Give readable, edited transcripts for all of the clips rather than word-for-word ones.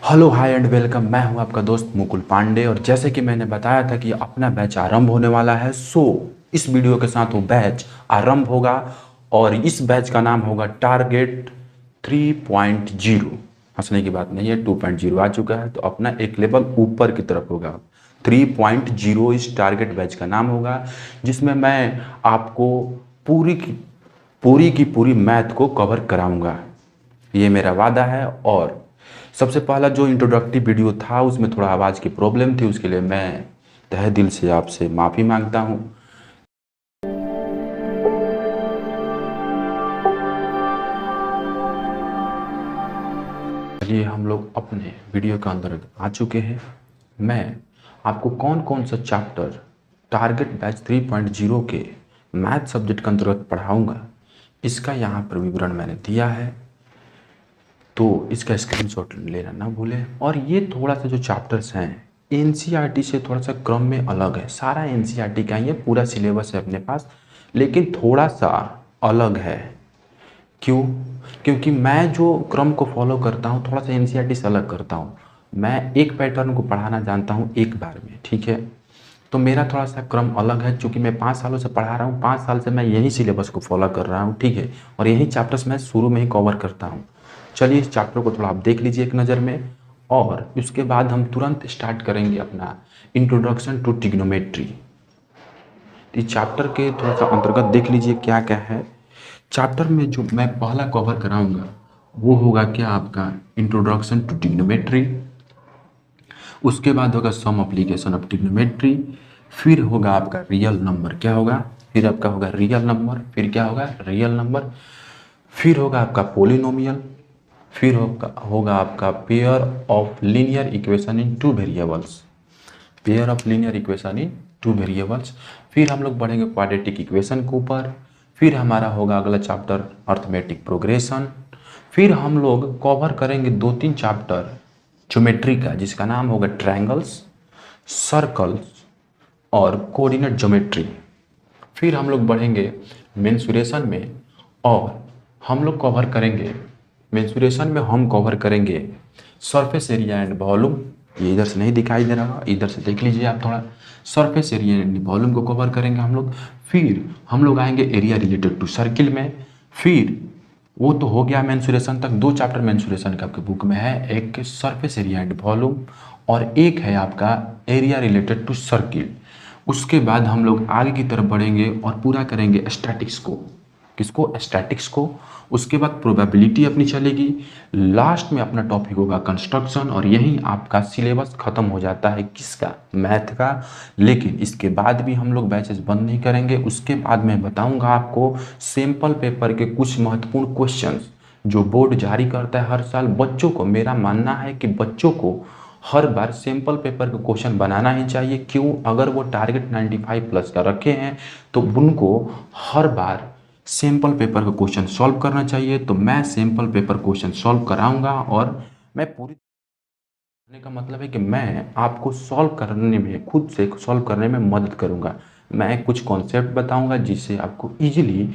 Hello hi and welcome. मैं हूं आपका दोस्त मुकुल पांडे और जैसे कि मैंने बताया था कि अपना बैच आरंभ होने वाला है, सो इस वीडियो के साथ वो बैच आरंभ होगा और इस बैच का नाम होगा टारगेट 3.0। हंसने की बात नहीं है, 2.0 आ चुका है तो अपना एक लेवल ऊपर की तरफ होगा। 3.0 इस टारगेट बैच का नाम होगा, जिसमें मैं आपको पूरी की पूरी मैथ को कवर कराऊंगा। ये मेरा वादा है। और सबसे पहला जो इंट्रोडक्टिव वीडियो था उसमें थोड़ा आवाज़ की प्रॉब्लम थी, उसके लिए मैं तहे दिल से आपसे माफ़ी मांगता हूँ। चलिए हम लोग अपने वीडियो के अंदर आ चुके हैं। मैं आपको कौन कौन सा चैप्टर टारगेट बैच 3.0 के मैथ सब्जेक्ट के अंतर्गत पढ़ाऊँगा, इसका यहाँ पर विवरण मैंने दिया है, तो इसका स्क्रीनशॉट लेना ना भूलें। और ये थोड़ा सा जो चैप्टर्स हैं एनसीईआरटी से थोड़ा सा क्रम में अलग है। सारा एनसीईआरटी का ही है, पूरा सिलेबस है अपने पास, लेकिन थोड़ा सा अलग है। क्यों? क्योंकि मैं जो क्रम को फॉलो करता हूँ थोड़ा सा एनसीईआरटी से अलग करता हूँ। मैं एक पैटर्न को पढ़ाना जानता हूँ एक बार में, ठीक है। तो मेरा थोड़ा सा क्रम अलग है, चूँकि मैं 5 सालों से पढ़ा रहा हूँ, 5 साल से मैं यही सिलेबस को फॉलो कर रहा हूँ, ठीक है। और यही चैप्टर्स मैं शुरू में ही कवर करता हूँ। चलिए इस चैप्टर को थोड़ा आप देख लीजिए एक नज़र में, और उसके बाद हम तुरंत स्टार्ट करेंगे अपना इंट्रोडक्शन टू ट्रिग्नोमेट्री। इस चैप्टर के थोड़ा सा अंतर्गत देख लीजिए क्या क्या है। चैप्टर में जो मैं पहला कवर कराऊंगा वो होगा क्या, आपका इंट्रोडक्शन टू ट्रिग्नोमेट्री। उसके बाद होगा सम एप्लीकेशन ऑफ ट्रिग्नोमेट्री। फिर होगा आपका रियल नंबर, क्या होगा, फिर आपका होगा रियल नंबर, फिर क्या होगा रियल नंबर। फिर होगा आपका पोलिनोमियल। फिर होगा आपका pair of linear equation in two variables, pair of linear equation in two variables. फिर हम लोग बढ़ेंगे क्वाड्रेटिक इक्वेशन के ऊपर। फिर हमारा होगा अगला चैप्टर अर्थमेटिक प्रोग्रेशन। फिर हम लोग कवर करेंगे 2-3 चैप्टर ज्योमेट्री का, जिसका नाम होगा ट्रायंगल्स, सर्कल्स और कोऑर्डिनेट ज्योमेट्री। फिर हम लोग बढ़ेंगे मेंसुरेशन में, और हम लोग कवर करेंगे मेंसुरेशन में हम कवर करेंगे सरफेस एरिया एंड वॉल्यूम। ये इधर से नहीं दिखाई दे रहा, इधर से देख लीजिए आप थोड़ा। सरफेस एरिया एंड वॉल्यूम को कवर करेंगे हम लोग। फिर हम लोग आएंगे एरिया रिलेटेड टू सर्किल में। फिर वो तो हो गया मेंसुरेशन तक, 2 चैप्टर मेंसुरेशन का आपके बुक में है, एक सरफेस एरिया एंड वॉल्यूम और एक है आपका एरिया रिलेटेड टू सर्किल। उसके बाद हम लोग आगे की तरफ बढ़ेंगे और पूरा करेंगे स्टैटिक्स को। किसको? स्टैटिक्स को। उसके बाद प्रोबेबिलिटी अपनी चलेगी। लास्ट में अपना टॉपिक होगा कंस्ट्रक्शन, और यही आपका सिलेबस खत्म हो जाता है किसका? मैथ का। लेकिन इसके बाद भी हम लोग बैचेस बंद नहीं करेंगे। उसके बाद मैं बताऊंगा आपको सैंपल पेपर के कुछ महत्वपूर्ण क्वेश्चंस जो बोर्ड जारी करता है हर साल। बच्चों को, मेरा मानना है कि बच्चों को हर बार सैंपल पेपर का क्वेश्चन बनाना ही चाहिए। क्यों? अगर वो टारगेट 95 प्लस का रखे हैं तो उनको हर बार सैंपल पेपर का क्वेश्चन सॉल्व करना चाहिए। तो मैं सैंपल पेपर क्वेश्चन सॉल्व कराऊंगा, और मैं पूरी करने का मतलब है कि मैं आपको सॉल्व करने में, खुद से सॉल्व करने में मदद करूंगा। मैं कुछ कॉन्सेप्ट बताऊंगा जिससे आपको इजीली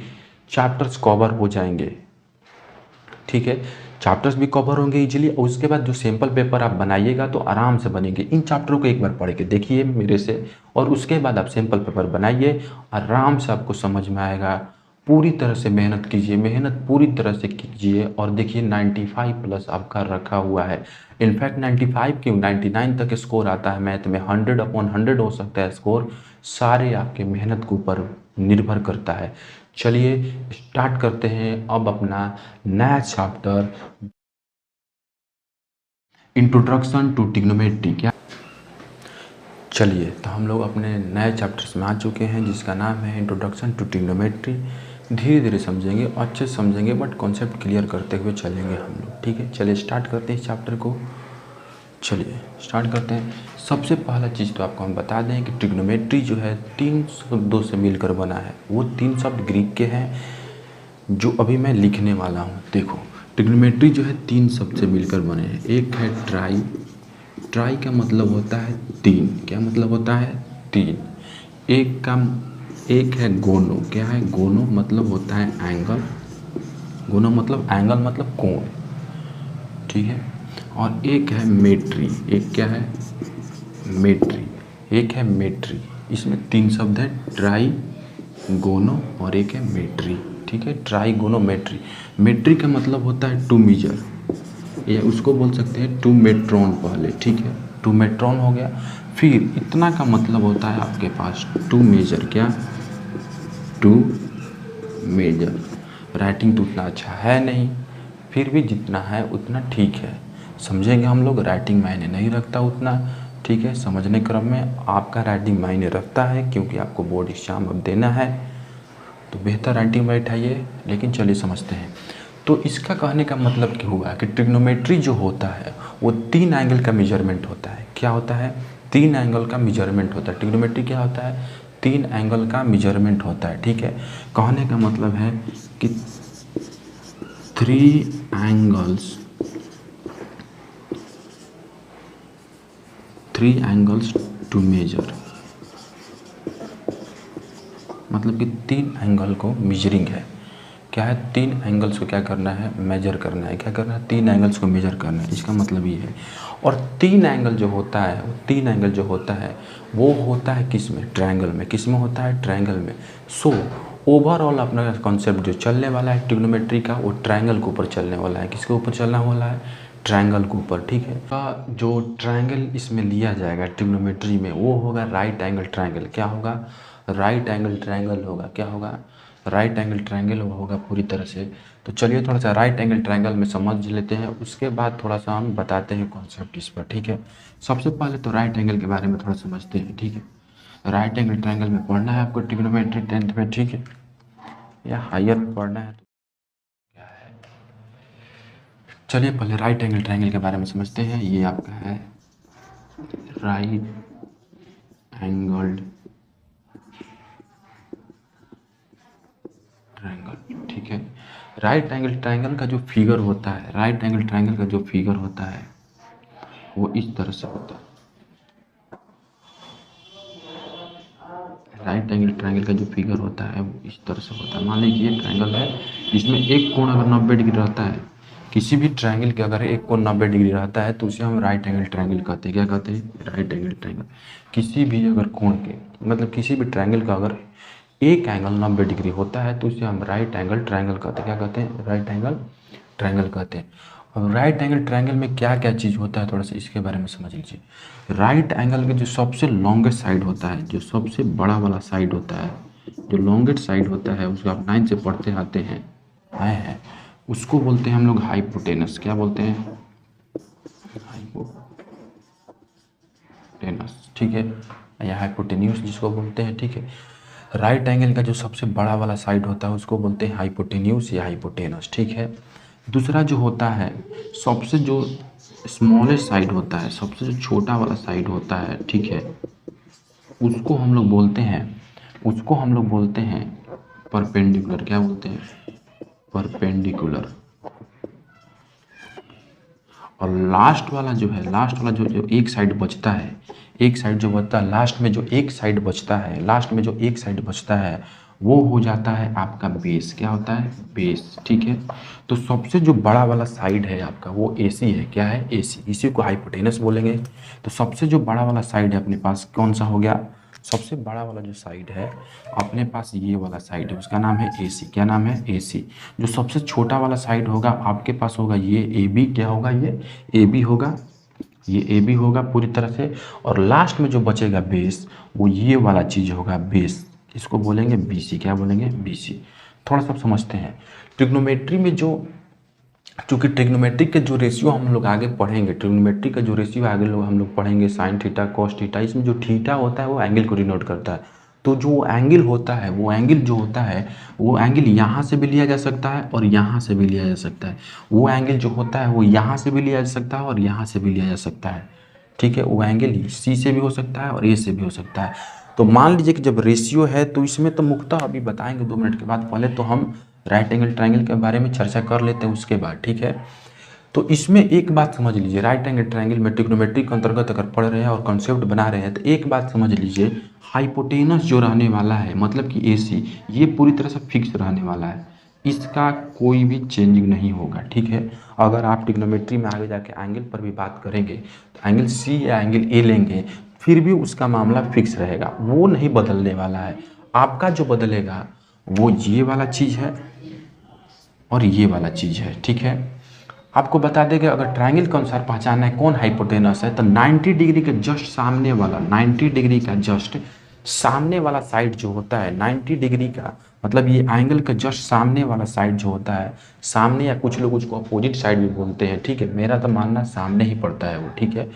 चैप्टर्स कवर हो जाएंगे, ठीक है। चैप्टर्स भी कवर होंगे इजीली, और उसके बाद जो सैंपल पेपर आप बनाइएगा तो आराम से बनेंगे। इन चैप्टरों को एक बार पढ़ के देखिए मेरे से, और उसके बाद आप सैंपल पेपर बनाइए, आराम से आपको समझ में आएगा। पूरी तरह से मेहनत कीजिए, मेहनत पूरी तरह से कीजिए, और देखिए 95 प्लस आपका रखा हुआ है। इनफैक्ट 95 क्यों, 99 तक स्कोर आता है मैथ में, 100/100 हो सकता है स्कोर। सारे आपके मेहनत के ऊपर निर्भर करता है। चलिए स्टार्ट करते हैं अब अपना नया चैप्टर इंट्रोडक्शन टू ट्रिग्नोमेट्री। क्या? चलिए तो हम लोग अपने नए चैप्टर्स में आ चुके हैं, जिसका नाम है इंट्रोडक्शन टू ट्रिग्नोमेट्री। धीरे धीरे समझेंगे, अच्छे से समझेंगे, बट कॉन्सेप्ट क्लियर करते हुए चलेंगे हम लोग, ठीक है। चलिए स्टार्ट करते हैं इस चैप्टर को। चलिए स्टार्ट करते हैं। सबसे पहला चीज़ तो आपको हम बता दें कि ट्रिग्नोमेट्री जो है 3 शब्दों से मिलकर बना है। वो 3 शब्द ग्रीक के हैं जो अभी मैं लिखने वाला हूँ। देखो ट्रिग्नोमेट्री जो है 3 शब्द से मिलकर बने हैं। एक है ट्राई, ट्राई का मतलब होता है 3। क्या मतलब होता है? 3। एक है गोनो। क्या है? गोनो मतलब होता है एंगल। गोनो मतलब एंगल मतलब कोण, ठीक है। और एक है मेट्री। एक क्या है? मेट्री। एक है मेट्री। इसमें 3 शब्द है, ट्राई गोनो और एक है मेट्री। ठीक है, ट्राई गोनो मेट्री। मेट्री का मतलब होता है टू मीजर, या उसको बोल सकते हैं टू मेट्रॉन पहले। ठीक है, टू मेट्रॉन हो गया। फिर इतना का मतलब होता है आपके पास टू मेजर। क्या? Two major. राइटिंग तो उतना अच्छा है नहीं, फिर भी जितना है उतना ठीक है। समझेंगे हम लोग, राइटिंग मायने नहीं रखता उतना। ठीक है, समझने क्रम में आपका राइटिंग मायने रखता है, क्योंकि आपको बोर्ड एग्जाम अब देना है, तो बेहतर राइटिंग में बैठाइए। लेकिन चलिए समझते हैं। तो इसका कहने का मतलब क्या हुआ कि ट्रिग्नोमेट्री जो होता है वो 3 एंगल का मेजरमेंट होता है। क्या होता है? 3 एंगल का मेजरमेंट होता है। ट्रिग्नोमेट्री क्या होता है? 3 एंगल का मेजरमेंट होता है। ठीक है, कहने का मतलब है कि 3 एंगल्स टू मेजर, मतलब कि 3 एंगल को मेजरिंग है। क्या है? 3 एंगल्स को क्या करना है? मेजर करना है। क्या करना है? 3 एंगल्स को मेजर करना है। इसका मतलब ये है। और 3 एंगल जो होता है, वो 3 एंगल जो होता है वो होता है किस में? ट्रायंगल में। किस में होता है? ट्रायंगल में। सो ओवरऑल अपना कॉन्सेप्ट जो चलने वाला है ट्रिग्नोमेट्री का, वो ट्रायंगल के ऊपर चलने वाला है। किसके ऊपर चलना वाला है? ट्रायंगल के ऊपर। ठीक है, का जो ट्रायंगल इसमें लिया जाएगा ट्रिग्नोमेट्री में, वो होगा राइट एंगल ट्रायंगल। क्या होगा? राइट एंगल ट्रायंगल होगा। क्या होगा? राइट एंगल ट्रायंगल होगा पूरी तरह से। तो चलिए थोड़ा सा राइट एंगल ट्रायंगल में समझ लेते हैं, उसके बाद थोड़ा सा हम बताते हैं कॉन्सेप्ट इस पर। ठीक है, सबसे पहले तो राइट एंगल के बारे में थोड़ा समझते हैं। ठीक है, राइट एंगल ट्रायंगल में पढ़ना है आपको ट्रिग्नोमेट्री 10th में। ठीक है, या हायर में पढ़ना है तो क्या है? चलिए पहले राइट एंगल ट्रायंगल के बारे में समझते हैं। ये आपका है राइट एंगल्ड ट्रायंगल। ठीक है, राइट एंगल ट्रायंगल का जो फिगर होता है, राइट एंगल ट्रायंगल का जो फिगर होता है वो इस तरह से होता है। राइट एंगल ट्रायंगल का जो फिगर होता है वो इस तरह से होता है। मान लीजिए ये ट्रायंगल है, इसमें एक कोण अगर 90 डिग्री रहता है, किसी भी ट्रायंगल के अगर एक कोण 90 डिग्री रहता है तो उसे हम राइट एंगल ट्रायंगल कहते हैं। क्या कहते हैं? Right angle triangle. किसी भी अगर कोण के, मतलब किसी भी ट्रायंगल का अगर एक एंगल 90 डिग्री होता है तो उसे हम राइट एंगल ट्रायंगल कहते हैं। क्या कहते हैं? राइट एंगल ट्रायंगल कहते हैं। और राइट एंगल ट्रायंगल में क्या क्या चीज़ होता है, थोड़ा सा इसके बारे में समझ लीजिए। राइट एंगल के जो सबसे लॉन्गेस्ट साइड होता है, जो सबसे बड़ा वाला साइड होता है, जो लॉन्गेस्ट साइड होता है, उसको आप 9 से पढ़ते आते हैं, आए हैं, उसको बोलते हैं हम लोग हाइपोटेनस। क्या बोलते हैं? हाइपोटेनस। ठीक है, या हाइपोटेन्यूस जिसको बोलते हैं। ठीक है, राइट एंगल का जो सबसे बड़ा वाला साइड होता है उसको बोलते हैं हाइपोटेन्यूस या हाइपोटेनस। ठीक है, दूसरा जो होता है सबसे जो स्मॉलेस्ट साइड होता है, सबसे जो छोटा वाला साइड होता है, ठीक है, उसको हम लोग बोलते हैं परपेंडिकुलर। क्या बोलते हैं? परपेंडिकुलर। और लास्ट वाला जो है, लास्ट वाला जो एक साइड बचता है, एक साइड जो बचता है, लास्ट में जो एक साइड बचता है, लास्ट में जो एक साइड बचता है वो हो जाता है आपका बेस। क्या होता है? बेस। ठीक है, तो सबसे जो बड़ा वाला साइड है आपका वो एसी है। क्या है? एसी। इसी को हाइपोटेनस बोलेंगे। तो सबसे जो बड़ा वाला साइड है अपने पास कौन सा हो गया? सबसे बड़ा वाला जो साइड है अपने पास, ये वाला साइड है, उसका नाम है एसी। क्या नाम है? एसी। जो सबसे छोटा वाला साइड होगा आपके पास होगा ये ए बी। क्या होगा? ये ए बी होगा, ये ए बी होगा पूरी तरह से। और लास्ट में जो बचेगा बेस, वो ये वाला चीज़ होगा बेस। इसको बोलेंगे बी सी। क्या बोलेंगे? B C. थोड़ा सा समझते हैं ट्रिग्नोमेट्री में जो, चूँकि ट्रिग्नोमेट्री के जो रेशियो हम लोग आगे पढ़ेंगे, ट्रिग्नोमेट्री का जो रेशियो आगे लोग हम लोग पढ़ेंगे, साइन थीटा कॉस थीटा, इसमें जो थीटा होता है वो एंगल को डिनोट करता है। तो जो एंगल होता है, वो एंगल जो होता है, वो एंगल यहाँ से भी लिया जा सकता है और यहाँ से भी लिया जा सकता है। वो एंगल जो होता है वो यहाँ से भी लिया जा सकता है और यहाँ से भी लिया जा सकता है। ठीक है, वो एंगल सी से भी हो सकता है और ए से भी हो सकता है। तो मान लीजिए कि जब रेशियो है तो इसमें तो मुख्यतः अभी बताएंगे 2 मिनट के बाद, पहले तो हम राइट एंगल ट्रायंगल के बारे में चर्चा कर लेते हैं उसके बाद। ठीक है, तो इसमें एक बात समझ लीजिए, राइट एंगल ट्रायंगल में ट्रिग्नोमेट्री के अंतर्गत अगर पढ़ रहे हैं और कॉन्सेप्ट बना रहे हैं तो एक बात समझ लीजिए, हाइपोटेनस जो रहने वाला है, मतलब कि एसी, ये पूरी तरह से फिक्स रहने वाला है, इसका कोई भी चेंजिंग नहीं होगा। ठीक है, अगर आप ट्रिग्नोमेट्री में आगे जाके एंगल पर भी बात करेंगे तो एंगल सी या एंगल ए लेंगे, फिर भी उसका मामला फिक्स रहेगा, वो नहीं बदलने वाला है। आपका जो बदलेगा वो ये वाला चीज़ है और ये वाला चीज़ है, ठीक है। आपको बता दें कि अगर ट्रायंगल के अनुसार पहचानना है कौन हाइपोटेनस है, तो 90 डिग्री के जस्ट सामने वाला, 90 डिग्री का जस्ट सामने वाला साइड जो होता है, 90 डिग्री का मतलब ये एंगल का जस्ट सामने वाला साइड जो होता है, सामने या कुछ लोग उसको अपोजिट साइड भी बोलते हैं, ठीक है। मेरा तो मानना सामने ही पड़ता है वो, ठीक है,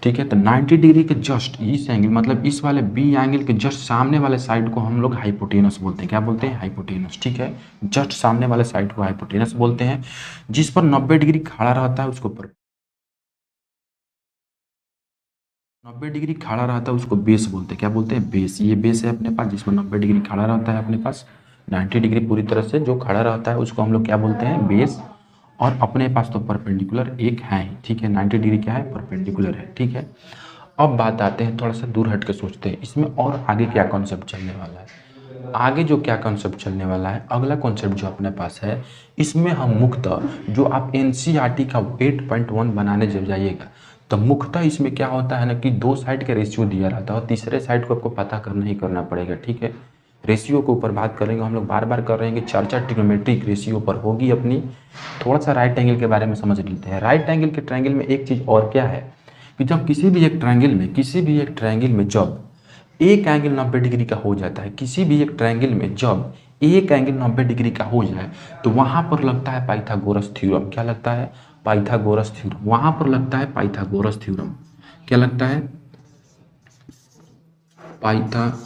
ठीक है। तो 90 डिग्री के जस्ट इस एंगल मतलब इस वाले बी एंगल के जस्ट सामने वाले साइड को हम लोग हाइपोटेनस बोलते हैं। क्या बोलते हैं? हाइपोटेनस, ठीक है। जस्ट सामने वाले साइड को हाइपोटेनस बोलते हैं। जिस पर 90 डिग्री खड़ा रहता है उसको 90 डिग्री खड़ा रहता है उसको बेस बोलते हैं। क्या बोलते हैं? बेस। ये बेस है अपने पास जिसमें 90 डिग्री खड़ा रहता है अपने पास, 90 डिग्री पूरी तरह से जो खड़ा रहता है उसको हम लोग क्या बोलते हैं? बेस। और अपने पास तो परपेंडिकुलर एक है ही, ठीक है। 90 डिग्री क्या है? परपेंडिकुलर है, ठीक है। अब बात आते हैं, थोड़ा सा दूर हट के सोचते हैं इसमें और आगे क्या कॉन्सेप्ट चलने वाला है। आगे जो क्या कॉन्सेप्ट चलने वाला है, अगला कॉन्सेप्ट जो अपने पास है, इसमें हम मुख्यतः जो आप एनसीईआरटी का 8.1 बनाने जब जाइएगा तो मुख्यतः इसमें क्या होता है ना कि दो साइड का रेशियो दिया रहता है और तीसरे साइड को आपको पता करना ही करना पड़ेगा, ठीक है। रेशियो के ऊपर बात करेंगे हम लोग, बार बार कर रहे हैं कि चर्चा ट्रिग्नोमेट्रिक रेशियो पर होगी अपनी। थोड़ा सा राइट एंगल के बारे में समझ लेते हैं। राइट एंगल के ट्रायंगल में एक चीज़ और क्या है कि जब किसी भी एक ट्रायंगल में जब एक एंगल 90 डिग्री का हो जाता है, किसी भी एक ट्रायंगल में जब एक एंगल 90 डिग्री का हो जाए तो वहाँ पर लगता है पाइथागोरस थ्योरम। क्या लगता है? Pythagoras theorem. वहाँ पर लगता है पाइथागोरस थ्योरम। क्या लगता है? पाइथागोरस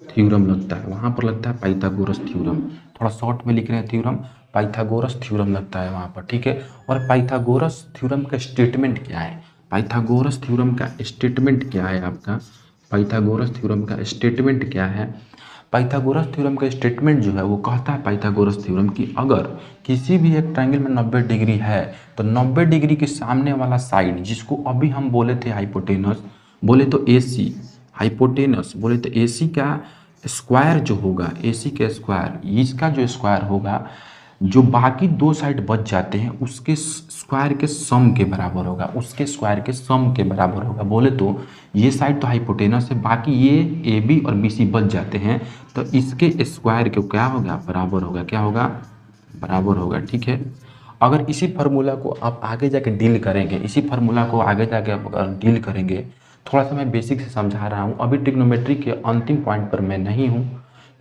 थ्योरम लगता है, वहाँ पर लगता है पाइथागोरस थ्योरम। थोड़ा शॉर्ट में लिख रहे हैं थ्योरम, पाइथागोरस थ्योरम लगता है वहाँ पर, ठीक है। और पाइथागोरस थ्योरम का स्टेटमेंट क्या है? पाइथागोरस थ्योरम का स्टेटमेंट क्या है आपका? पाइथागोरस थ्योरम का स्टेटमेंट क्या है? पाइथागोरस थ्योरम का स्टेटमेंट जो है वो कहता है पाइथागोरस थ्योरम कि अगर किसी भी एक ट्रायंगल में 90 डिग्री है तो 90 डिग्री के सामने वाला साइड जिसको अभी हम बोले थे हाइपोटेनस, बोले तो AC, हाइपोटेनस बोले तो AC का स्क्वायर जो होगा, AC का स्क्वायर, इसका जो स्क्वायर होगा, जो बाकी दो साइड बच जाते हैं उसके स्क्वायर के सम के बराबर होगा, उसके स्क्वायर के सम के बराबर होगा। बोले तो ये साइड तो हाइपोटेनस है, बाकी ये AB और BC बच जाते हैं तो इसके स्क्वायर के क्या होगा? बराबर होगा। क्या होगा? बराबर होगा, ठीक है। अगर इसी फार्मूला को आप आगे जाके डील करेंगे, इसी फार्मूला को आगे जाके आप डील करेंगे, थोड़ा सा मैं बेसिक से समझा रहा हूँ, अभी ट्रिग्नोमेट्री के अंतिम पॉइंट पर मैं नहीं हूँ,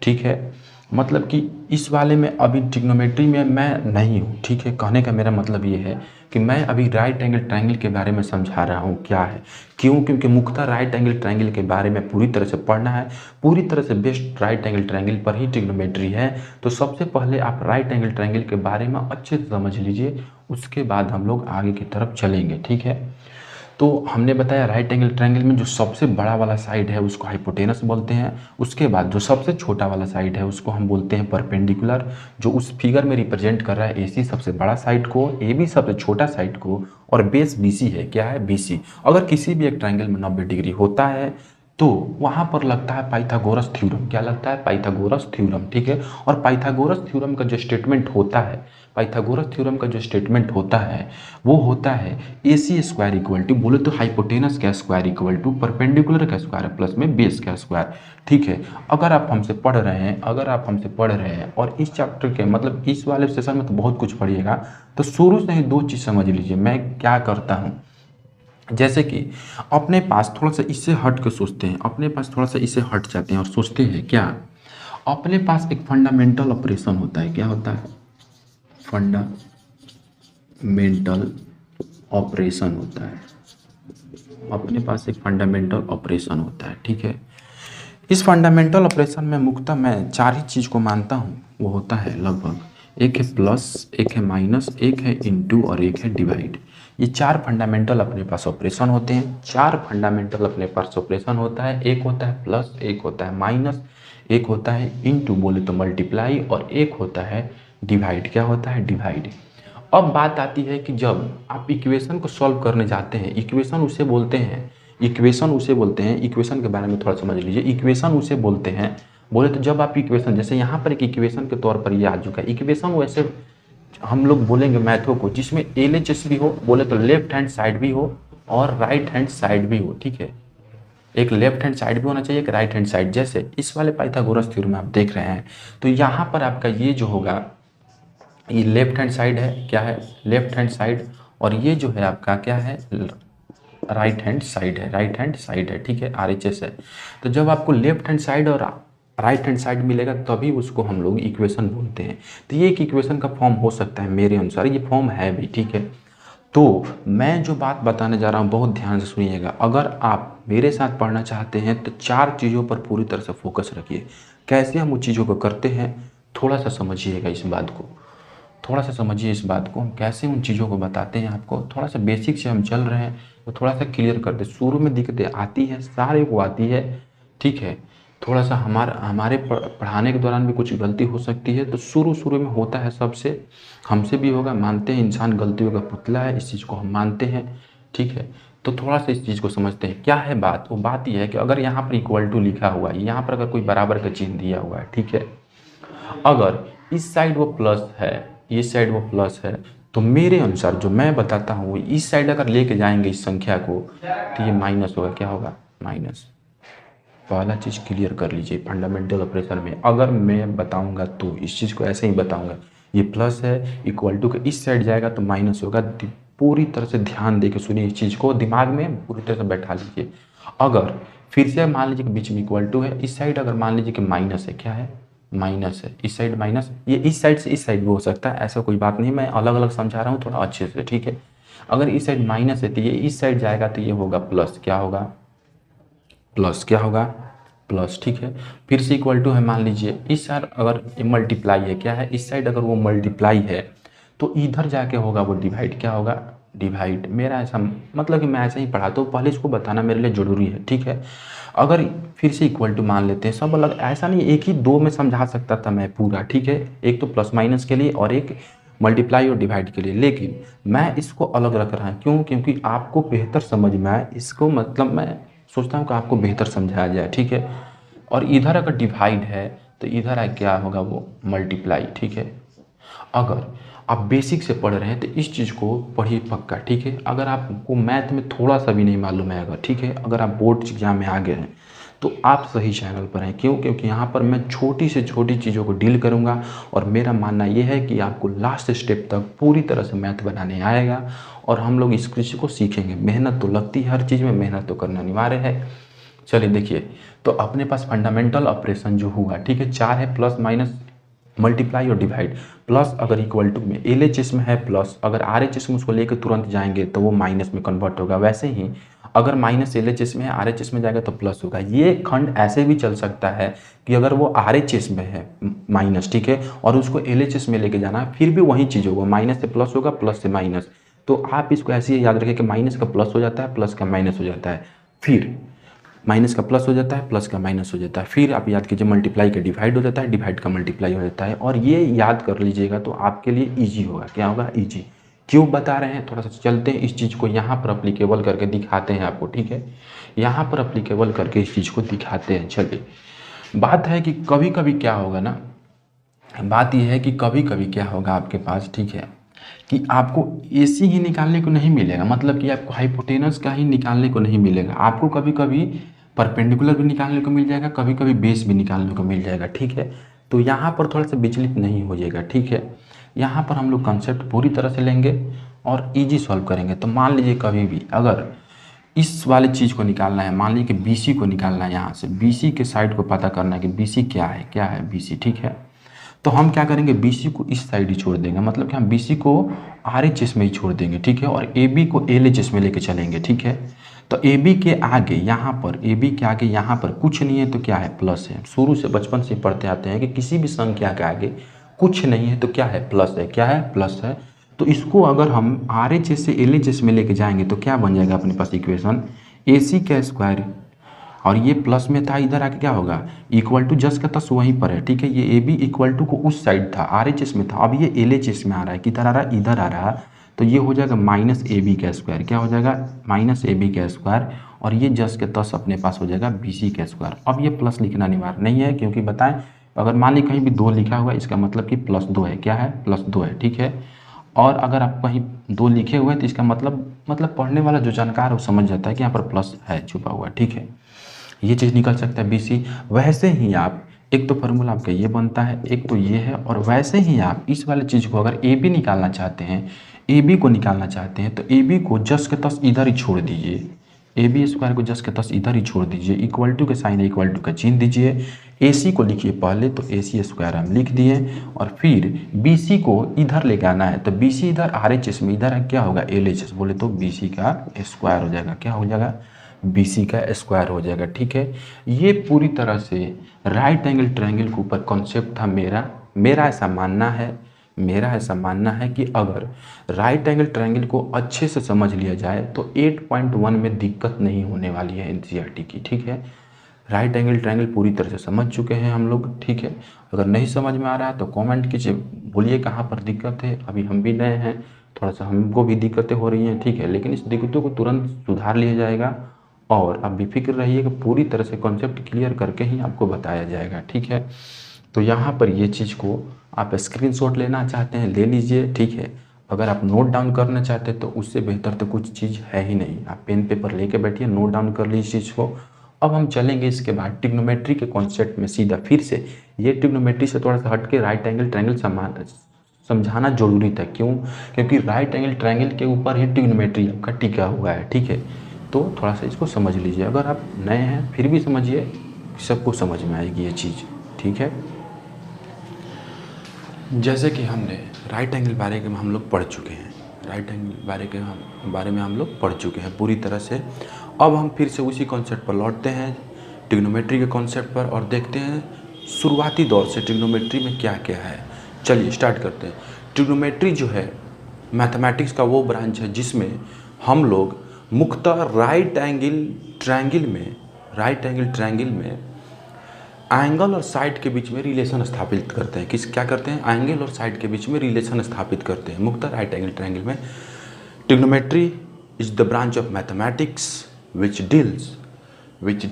ठीक है। मतलब कि इस वाले में अभी ट्रिग्नोमेट्री में मैं नहीं हूँ, ठीक है। कहने का मेरा मतलब ये है कि मैं अभी राइट एंगल ट्रायंगल के बारे में समझा रहा हूँ क्या है, क्यों? क्योंकि मुख्यतः राइट एंगल ट्रायंगल के बारे में पूरी तरह से पढ़ना है, पूरी तरह से बेस्ट राइट एंगल ट्रायंगल पर ही ट्रिग्नोमेट्री है। तो सबसे पहले आप राइट एंगल ट्रायंगल के बारे में अच्छे से समझ लीजिए, उसके बाद हम लोग आगे की तरफ चलेंगे, ठीक है। तो हमने बताया राइट एंगल ट्रायंगल में जो सबसे बड़ा वाला साइड है उसको हाइपोटेनस बोलते हैं। उसके बाद जो सबसे छोटा वाला साइड है उसको हम बोलते हैं परपेंडिकुलर, जो उस फिगर में रिप्रेजेंट कर रहा है AC सबसे बड़ा साइड को, AB सबसे छोटा साइड को, और बेस BC है। क्या है? BC। अगर किसी भी एक ट्रायंगल में 90 डिग्री होता है तो वहाँ पर लगता है पाइथागोरस थ्योरम। क्या लगता है? पाइथागोरस थ्योरम, ठीक है। और पाइथागोरस थ्योरम का जो स्टेटमेंट होता है, पाइथागोरस थ्योरम का जो स्टेटमेंट होता है वो होता है AC स्क्वायर इक्वल टू, बोले तो हाइपोटेनस का स्क्वायर इक्वल टू परपेंडिकुलर का स्क्वायर प्लस में बेस का स्क्वायर, ठीक है। अगर आप हमसे पढ़ रहे हैं और इस चैप्टर के मतलब इस वाले सेशन में तो बहुत कुछ पढ़िएगा, तो शुरू से ही दो चीज़ समझ लीजिए मैं क्या करता हूँ। जैसे कि अपने पास थोड़ा सा इससे हट के सोचते हैं, अपने पास थोड़ा सा इससे हट जाते हैं और सोचते हैं क्या, अपने पास एक फंडामेंटल ऑपरेशन होता है। क्या होता है? फंडामेंटल ऑपरेशन होता है। अपने पास एक फंडामेंटल ऑपरेशन होता है, ठीक है। इस फंडामेंटल ऑपरेशन में मुख्यतः मैं चार ही चीज़ को मानता हूँ। वो होता है लगभग, एक है प्लस, एक है माइनस, एक है इनटू और एक है डिवाइड। ये चार फंडामेंटल अपने पास ऑपरेशन होते हैं। चार फंडामेंटल अपने पास ऑपरेशन होता है। एक होता है प्लस, एक होता है माइनस, एक होता है इनटू बोले तो मल्टीप्लाई, और एक होता है डिवाइड। क्या होता है? डिवाइड। अब बात आती है कि जब आप इक्वेशन को सॉल्व करने जाते हैं, इक्वेशन उसे बोलते हैं, इक्वेशन के बारे में थोड़ा समझ लीजिए। इक्वेशन उसे बोलते हैं, बोले तो जब आप इक्वेशन, जैसे यहाँ पर एक इक्वेशन के तौर पर ये आ चुका है, इक्वेशन वैसे हम लोग बोलेंगे मैथों को जिसमें LHS भी हो, बोले तो लेफ्ट हैंड साइड भी हो और राइट हैंड साइड भी हो, ठीक है। एक लेफ्ट हैंड साइड भी होना चाहिए, एक राइट हैंड साइड। जैसे इस वाले पाइथागोरस थ्योरम में आप देख रहे हैं तो यहाँ पर आपका ये जो होगा, ये लेफ्ट हैंड साइड है, क्या है, लेफ्ट हैंड साइड, और ये जो है आपका क्या है, राइट हैंड साइड है, राइट हैंड साइड है, ठीक है, RHS है। तो जब आपको लेफ्ट हैंड साइड और राइट हैंड साइड मिलेगा तभी उसको हम लोग इक्वेशन बोलते हैं। तो ये एक इक्वेशन का फॉर्म हो सकता है मेरे अनुसार, ये फॉर्म है भी, ठीक है। तो मैं जो बात बताने जा रहा हूँ बहुत ध्यान से सुनिएगा। अगर आप मेरे साथ पढ़ना चाहते हैं तो 4 चीज़ों पर पूरी तरह से फोकस रखिए। कैसे हम उन चीज़ों को करते हैं थोड़ा सा समझिएगा, इस बात को थोड़ा सा समझिए, इस बात को हम कैसे उन चीज़ों को बताते हैं आपको। थोड़ा सा बेसिक से हम चल रहे हैं तो थोड़ा सा क्लियर कर दे। शुरू में दिक्कतें आती है, सारे को आती है, ठीक है। थोड़ा सा हमारे पढ़ाने के दौरान भी कुछ गलती हो सकती है, तो शुरू में होता है, सबसे, हमसे भी होगा, मानते हैं इंसान गलतियों का पुतला है, इस चीज़ को हम मानते हैं, ठीक है। तो थोड़ा सा इस चीज़ को समझते हैं। क्या है बात, वो बात यह है कि अगर यहाँ पर इक्वल टू लिखा हुआ है, यहाँ पर अगर कोई बराबर का चिन्ह दिया हुआ है, ठीक है, अगर इस साइड वो प्लस है, इस साइड वो प्लस है, तो मेरे अनुसार जो मैं बताता हूँ इस साइड अगर लेके जाएंगे इस संख्या को तो ये माइनस होगा, क्या होगा, माइनस। पहला चीज़ क्लियर कर लीजिए, फंडामेंटल ऑपरेशन में अगर मैं बताऊंगा तो इस चीज़ को ऐसे ही बताऊंगा, ये प्लस है, इक्वल टू के इस साइड जाएगा तो माइनस होगा। पूरी तरह से ध्यान दे के सुनिए, इस चीज़ को दिमाग में पूरी तरह से बैठा लीजिए। अगर फिर से मान लीजिए कि बीच में इक्वल टू है, इस साइड अगर मान लीजिए कि माइनस है, क्या है, माइनस है, इस साइड माइनस, ये इस साइड से इस साइड भी हो सकता है, ऐसा कोई बात नहीं, मैं अलग अलग समझा रहा हूँ थोड़ा अच्छे से, ठीक है। अगर इस साइड माइनस है तो ये इस साइड जाएगा तो ये होगा प्लस, क्या होगा, प्लस, क्या होगा, प्लस, ठीक है। फिर से इक्वल टू है, मान लीजिए इस साइड अगर मल्टीप्लाई है, क्या है, इस साइड अगर वो मल्टीप्लाई है तो इधर जाके होगा वो डिवाइड, क्या होगा, डिवाइड। मेरा ऐसा मतलब कि मैं ऐसे ही पढ़ाता हूँ, पहले इसको बताना मेरे लिए ज़रूरी है, ठीक है। अगर फिर से इक्वल टू मान लेते हैं, सब अलग, ऐसा नहीं एक ही दो में समझा सकता था मैं पूरा, ठीक है, एक तो प्लस माइनस के लिए और एक मल्टीप्लाई और डिवाइड के लिए, लेकिन मैं इसको अलग रख रहा हूँ, क्यों, क्योंकि आपको बेहतर समझ में आए इसको, मतलब मैं सोचता हूँ कि आपको बेहतर समझाया जाए, ठीक है। और इधर अगर डिवाइड है तो इधर क्या होगा, वो मल्टीप्लाई, ठीक है। अगर आप बेसिक से पढ़ रहे हैं तो इस चीज़ को पढ़िए पक्का, ठीक है। अगर आपको मैथ में थोड़ा सा भी नहीं मालूम है अगर, ठीक है, अगर आप बोर्ड एग्जाम में आ गए हैं तो आप सही चैनल पर हैं। क्यों, क्योंकि यहाँ पर मैं छोटी से छोटी चीज़ों को डील करूँगा और मेरा मानना ये है कि आपको लास्ट स्टेप तक पूरी तरह से मैथ बनाने आएगा और हम लोग इस कृषि को सीखेंगे। मेहनत तो लगती है, हर चीज़ में मेहनत तो करना अनिवार्य है। चलिए देखिए, तो अपने पास फंडामेंटल ऑपरेशन जो हुआ, ठीक है, 4 है, प्लस माइनस मल्टीप्लाई और डिवाइड। प्लस अगर इक्वल टू में LHS में है प्लस, अगर RHS में उसको लेकर तुरंत जाएंगे तो वो माइनस में कन्वर्ट होगा। वैसे ही अगर माइनस LHS में है, RHS में जाएगा तो प्लस होगा। ये खंड ऐसे भी चल सकता है कि अगर वो RHS में है माइनस, ठीक है, और उसको LHS में लेके जाना है, फिर भी वही चीज़ होगा, माइनस से प्लस होगा, प्लस से माइनस। तो आप इसको ऐसे ही याद रखें कि माइनस का प्लस हो जाता है, प्लस का माइनस हो जाता है, फिर माइनस का प्लस हो जाता है, प्लस का माइनस हो जाता है, फिर आप याद कीजिए मल्टीप्लाई का डिवाइड हो जाता है, डिवाइड का मल्टीप्लाई हो जाता है। और ये याद कर लीजिएगा तो आपके लिए ईजी होगा, क्या होगा, ईजी। क्यों बता रहे हैं, थोड़ा सा चलते हैं, इस चीज़ को यहाँ पर अप्लीकेबल करके दिखाते हैं आपको, ठीक है, यहाँ पर अप्लीकेबल करके इस चीज़ को दिखाते हैं। चलिए, बात है कि कभी कभी क्या होगा ना, बात यह है कि कभी कभी क्या होगा आपके पास, ठीक है, कि आपको AC ही निकालने को नहीं मिलेगा, मतलब कि आपको हाइपोटेनस का ही निकालने को नहीं मिलेगा। आपको कभी कभी परपेंडिकुलर भी निकालने को मिल जाएगा, कभी कभी बेस भी निकालने को मिल जाएगा, ठीक है। तो यहाँ पर थोड़ा सा विचलित नहीं हो जाएगा, ठीक है। यहाँ पर हम लोग कंसेप्ट पूरी तरह से लेंगे और ईजी सॉल्व करेंगे। तो मान लीजिए कभी भी अगर इस वाले चीज़ को निकालना है, मान लीजिए कि BC को निकालना है, यहाँ से BC के साइड को पता करना है कि BC क्या है BC, ठीक है। तो हम क्या करेंगे, BC को इस साइड ही छोड़ देंगे, मतलब कि हम BC को RHS में ही छोड़ देंगे, ठीक है, और AB को LHS में लेके चलेंगे, ठीक है। तो AB के आगे यहाँ पर, AB के आगे यहाँ पर कुछ नहीं है तो क्या है, प्लस है। शुरू से बचपन से पढ़ते आते हैं कि किसी भी संख्या के आगे कुछ नहीं है तो क्या है, प्लस है, क्या है, प्लस है। तो इसको अगर हम RHS से LHS में लेके जाएंगे तो क्या बन जाएगा अपने पास इक्वेशन, AC का स्क्वायर, और ये प्लस में था, इधर आके क्या होगा, इक्वल टू, जस्ट का तस वहीं पर है, ठीक है। ये AB इक्वल टू को उस साइड था, RHS में था, अब ये LHS में आ रहा है, किधर आ रहा है, इधर आ रहा है, तो ये हो जाएगा माइनस AB का स्क्वायर, क्या हो जाएगा, माइनस AB का स्क्वायर, और ये जस्ट के तस अपने पास हो जाएगा BC का स्क्वायर। अब ये प्लस लिखना अनिवार्य नहीं है, क्योंकि बताएं अगर मान ली कहीं भी 2 लिखा हुआ है इसका मतलब कि +2 है, क्या है, +2 है, ठीक है। और अगर आप कहीं 2 लिखे हुए हैं तो इसका मतलब पढ़ने वाला जो जानकार है वो समझ जाता है कि यहाँ पर प्लस है छुपा हुआ, ठीक है। ये चीज़ निकल सकता है BC। वैसे ही आप एक तो फार्मूला आपका ये बनता है, एक तो ये है, और वैसे ही आप इस वाले चीज़ को अगर AB निकालना चाहते हैं, AB को निकालना चाहते हैं तो AB को जस के तस इधर ही छोड़ दीजिए, AB स्क्वायर को जस के तस इधर ही छोड़ दीजिए, इक्वल टू के साइन है, इक्वल टू का चिन्ह दीजिए, AC को लिखिए पहले, तो AC स्क्वायर हम लिख दिए, और फिर BC को इधर लेके आना है, तो BC इधर RHS में, इधर क्या होगा LHS, बोले तो BC का स्क्वायर हो जाएगा, क्या हो जाएगा, BC का स्क्वायर हो जाएगा, ठीक है। ये पूरी तरह से राइट एंगल ट्रायंगल के ऊपर कॉन्सेप्ट था मेरा ऐसा मानना है कि अगर राइट एंगल ट्रायंगल को अच्छे से समझ लिया जाए तो 8.1 में दिक्कत नहीं होने वाली है NCERT की, ठीक है। राइट एंगल ट्रायंगल पूरी तरह से समझ चुके हैं हम लोग, ठीक है। अगर नहीं समझ में आ रहा है तो कमेंट कीजिए, बोलिए कहाँ पर दिक्कत है। अभी हम भी नए हैं, थोड़ा सा हमको भी दिक्कतें हो रही हैं, ठीक है, लेकिन इस दिक्कतों को तुरंत सुधार लिया जाएगा, और आप बेफिक्र रहिए कि पूरी तरह से कॉन्सेप्ट क्लियर करके ही आपको बताया जाएगा, ठीक है। तो यहाँ पर ये चीज़ को आप स्क्रीनशॉट लेना चाहते हैं ले लीजिए, ठीक है। अगर आप नोट डाउन करना चाहते हैं तो उससे बेहतर तो कुछ चीज़ है ही नहीं, आप पेन पेपर लेके बैठिए, नोट डाउन कर लीजिए चीज़ को। अब हम चलेंगे इसके बाद ट्रिग्नोमेट्री के कॉन्सेप्ट में सीधा फिर से। ये ट्रिग्नोमेट्री से थोड़ा सा हट के राइट एंगल ट्रायंगल समझाना जरूरी था, क्यों, क्योंकि राइट एंगल ट्रायंगल के ऊपर ही ट्रिग्नोमेट्री आपका टिका हुआ है, ठीक है। तो थोड़ा सा इसको समझ लीजिए, अगर आप नए हैं फिर भी समझिए, सबको समझ में आएगी ये चीज़, ठीक है। जैसे कि हमने राइट एंगल बारे में हम लोग पढ़ चुके हैं, राइट एंगल बारे में हम लोग पढ़ चुके हैं पूरी तरह से। अब हम फिर से उसी कॉन्सेप्ट पर लौटते हैं, ट्रिग्नोमेट्री के कॉन्सेप्ट पर, और देखते हैं शुरुआती दौर से ट्रिग्नोमेट्री में क्या क्या है। चलिए स्टार्ट करते हैं। ट्रिग्नोमेट्री जो है मैथमेटिक्स का वो ब्रांच है जिसमें हम लोग मुख्यतः राइट एंगल ट्रायंगल में एंगल और साइड के बीच में रिलेशन स्थापित करते हैं। क्या करते हैं, एंगल और साइड के बीच में रिलेशन स्थापित करते हैं मुख्यतः राइट एंगल ट्रायंगल में। Trigonometry is the branch of mathematics which deals with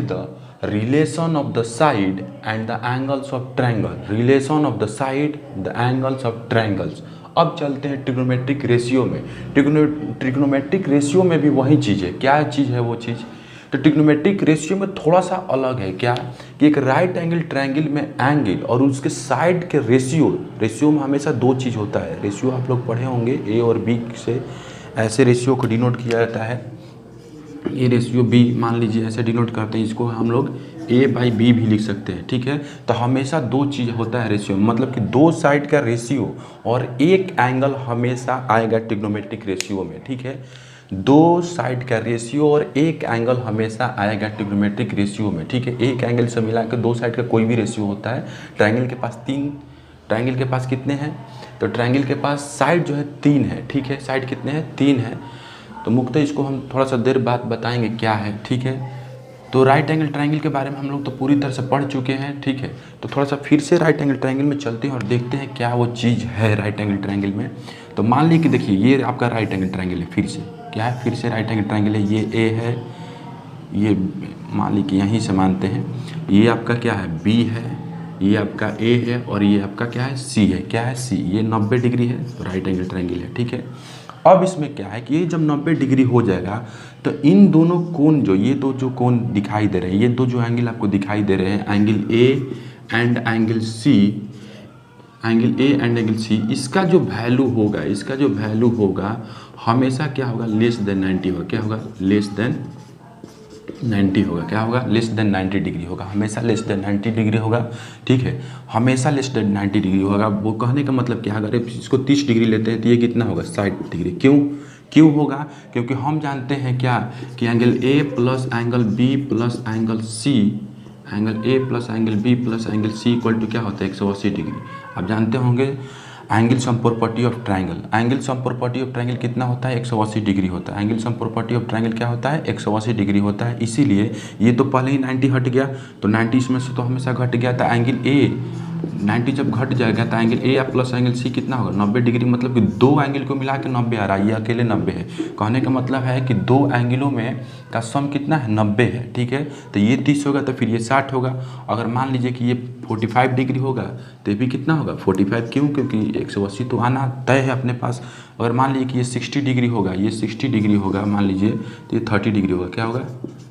the relation of the side and the angles of triangles। अब चलते हैं ट्रिग्नोमेट्रिक रेशियो में। ट्रिग्नोमेट्रिक रेशियो में भी वही चीज़ है, क्या चीज़ है वो चीज़, तो ट्रिग्नोमेट्रिक रेशियो में थोड़ा सा अलग है, क्या कि एक राइट एंगल ट्रायंगल में एंगल और उसके साइड के रेशियो में हमेशा 2 चीज़ होता है। रेशियो आप लोग पढ़े होंगे, A और B से ऐसे रेशियो को डिनोट किया जाता है। ये रेशियो B मान लीजिए ऐसे डिनोट करते हैं, इसको हम लोग A/B भी लिख सकते हैं, ठीक है। तो हमेशा 2 चीज़ होता है रेशियो, मतलब कि 2 साइड का रेशियो और एक एंगल हमेशा आएगा ट्रिग्नोमेट्रिक रेशियो में, ठीक है। 2 साइड का रेशियो और एक एंगल हमेशा आएगा ट्रिग्नोमेट्रिक रेशियो में, ठीक है। एक एंगल से मिला के 2 साइड का कोई भी रेशियो होता है। ट्रायंगल के पास कितने हैं, तो ट्रायंगल के पास साइड जो है 3 है, ठीक है। साइड कितने हैं, 3 है। तो मुख्यतः इसको हम थोड़ा सा देर बाद बताएंगे क्या है, ठीक है। तो राइट एंगल ट्रायंगल के बारे में हम लोग तो पूरी तरह से पढ़ चुके हैं, ठीक है। तो थोड़ा सा फिर से राइट एंगल ट्रायंगल में चलते हैं और देखते हैं क्या वो चीज़ है राइट एंगल ट्रायंगल में। तो मान लीजिए कि देखिए ये आपका राइट एंगल ट्रायंगल है, फिर से क्या है, फिर से राइट एंगल ट्रायंगल है। ये A है, ये मान लीजिए कि यहीं से मानते हैं, ये आपका क्या है B है, ये आपका A है, और ये आपका क्या है C है, क्या है C। ये 90 डिग्री है, तो राइट एंगल ट्रायंगल है, ठीक है। अब इसमें क्या है कि ये जब 90 डिग्री हो जाएगा तो इन दोनों कोण ये दो जो कोण दिखाई दे रहे हैं, ये 2 जो एंगल आपको दिखाई दे रहे हैं, angle A and angle C, इसका जो वैल्यू होगा हमेशा क्या होगा, लेस देन 90 होगा। क्या होगा, लेस देन 90 होगा। क्या होगा, लेस देन 90 डिग्री होगा, हमेशा लेस देन 90 डिग्री होगा, ठीक है। हमेशा लेस देन 90 डिग्री होगा। वो कहने का मतलब क्या है, अगर इसको 30 डिग्री लेते हैं तो ये कितना होगा, 60 डिग्री। क्यों होगा, क्योंकि हम जानते हैं क्या कि angle A plus angle B plus angle C, angle A plus angle B plus angle C equal to क्या होता है, 180 डिग्री। आप जानते होंगे angle sum property of triangle कितना होता है, 180 डिग्री होता है। Angle sum property of triangle क्या होता है, 180 डिग्री होता है। इसीलिए ये तो पहले ही 90 हट गया, तो 90 इसमें से तो हमेशा घट गया था। एंगल A 90 जब घट जाएगा तो angle A plus angle C कितना होगा 90 डिग्री, मतलब कि दो एंगल को मिला के 90 आ रहा है, ये अकेले 90 है। कहने का मतलब है कि दो एंगलों में का सम कितना है 90 है, ठीक है। तो ये 30 होगा तो फिर ये 60 होगा। अगर मान लीजिए कि ये 45 डिग्री होगा तो ये भी कितना होगा 45, क्यों? क्योंकि 180 तो आना तय है अपने पास। अगर मान लीजिए कि ये 60 डिग्री होगा, ये 60 डिग्री होगा मान लीजिए, तो ये 30 डिग्री होगा, क्या होगा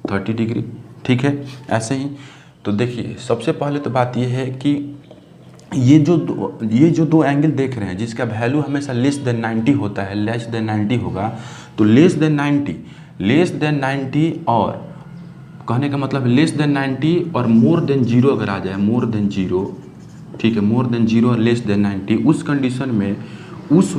30 डिग्री, ठीक है। ऐसे ही तो देखिए सबसे पहले तो बात ये है कि ये जो दो एंगल देख रहे हैं जिसका वैल्यू हमेशा लेस देन 90 होता है, लेस देन 90 होगा, तो लेस देन 90 और कहने का मतलब लेस देन 90 और मोर देन 0 अगर आ जाए, मोर देन 0, ठीक है, मोर देन 0 और लेस देन 90, उस कंडीशन में उस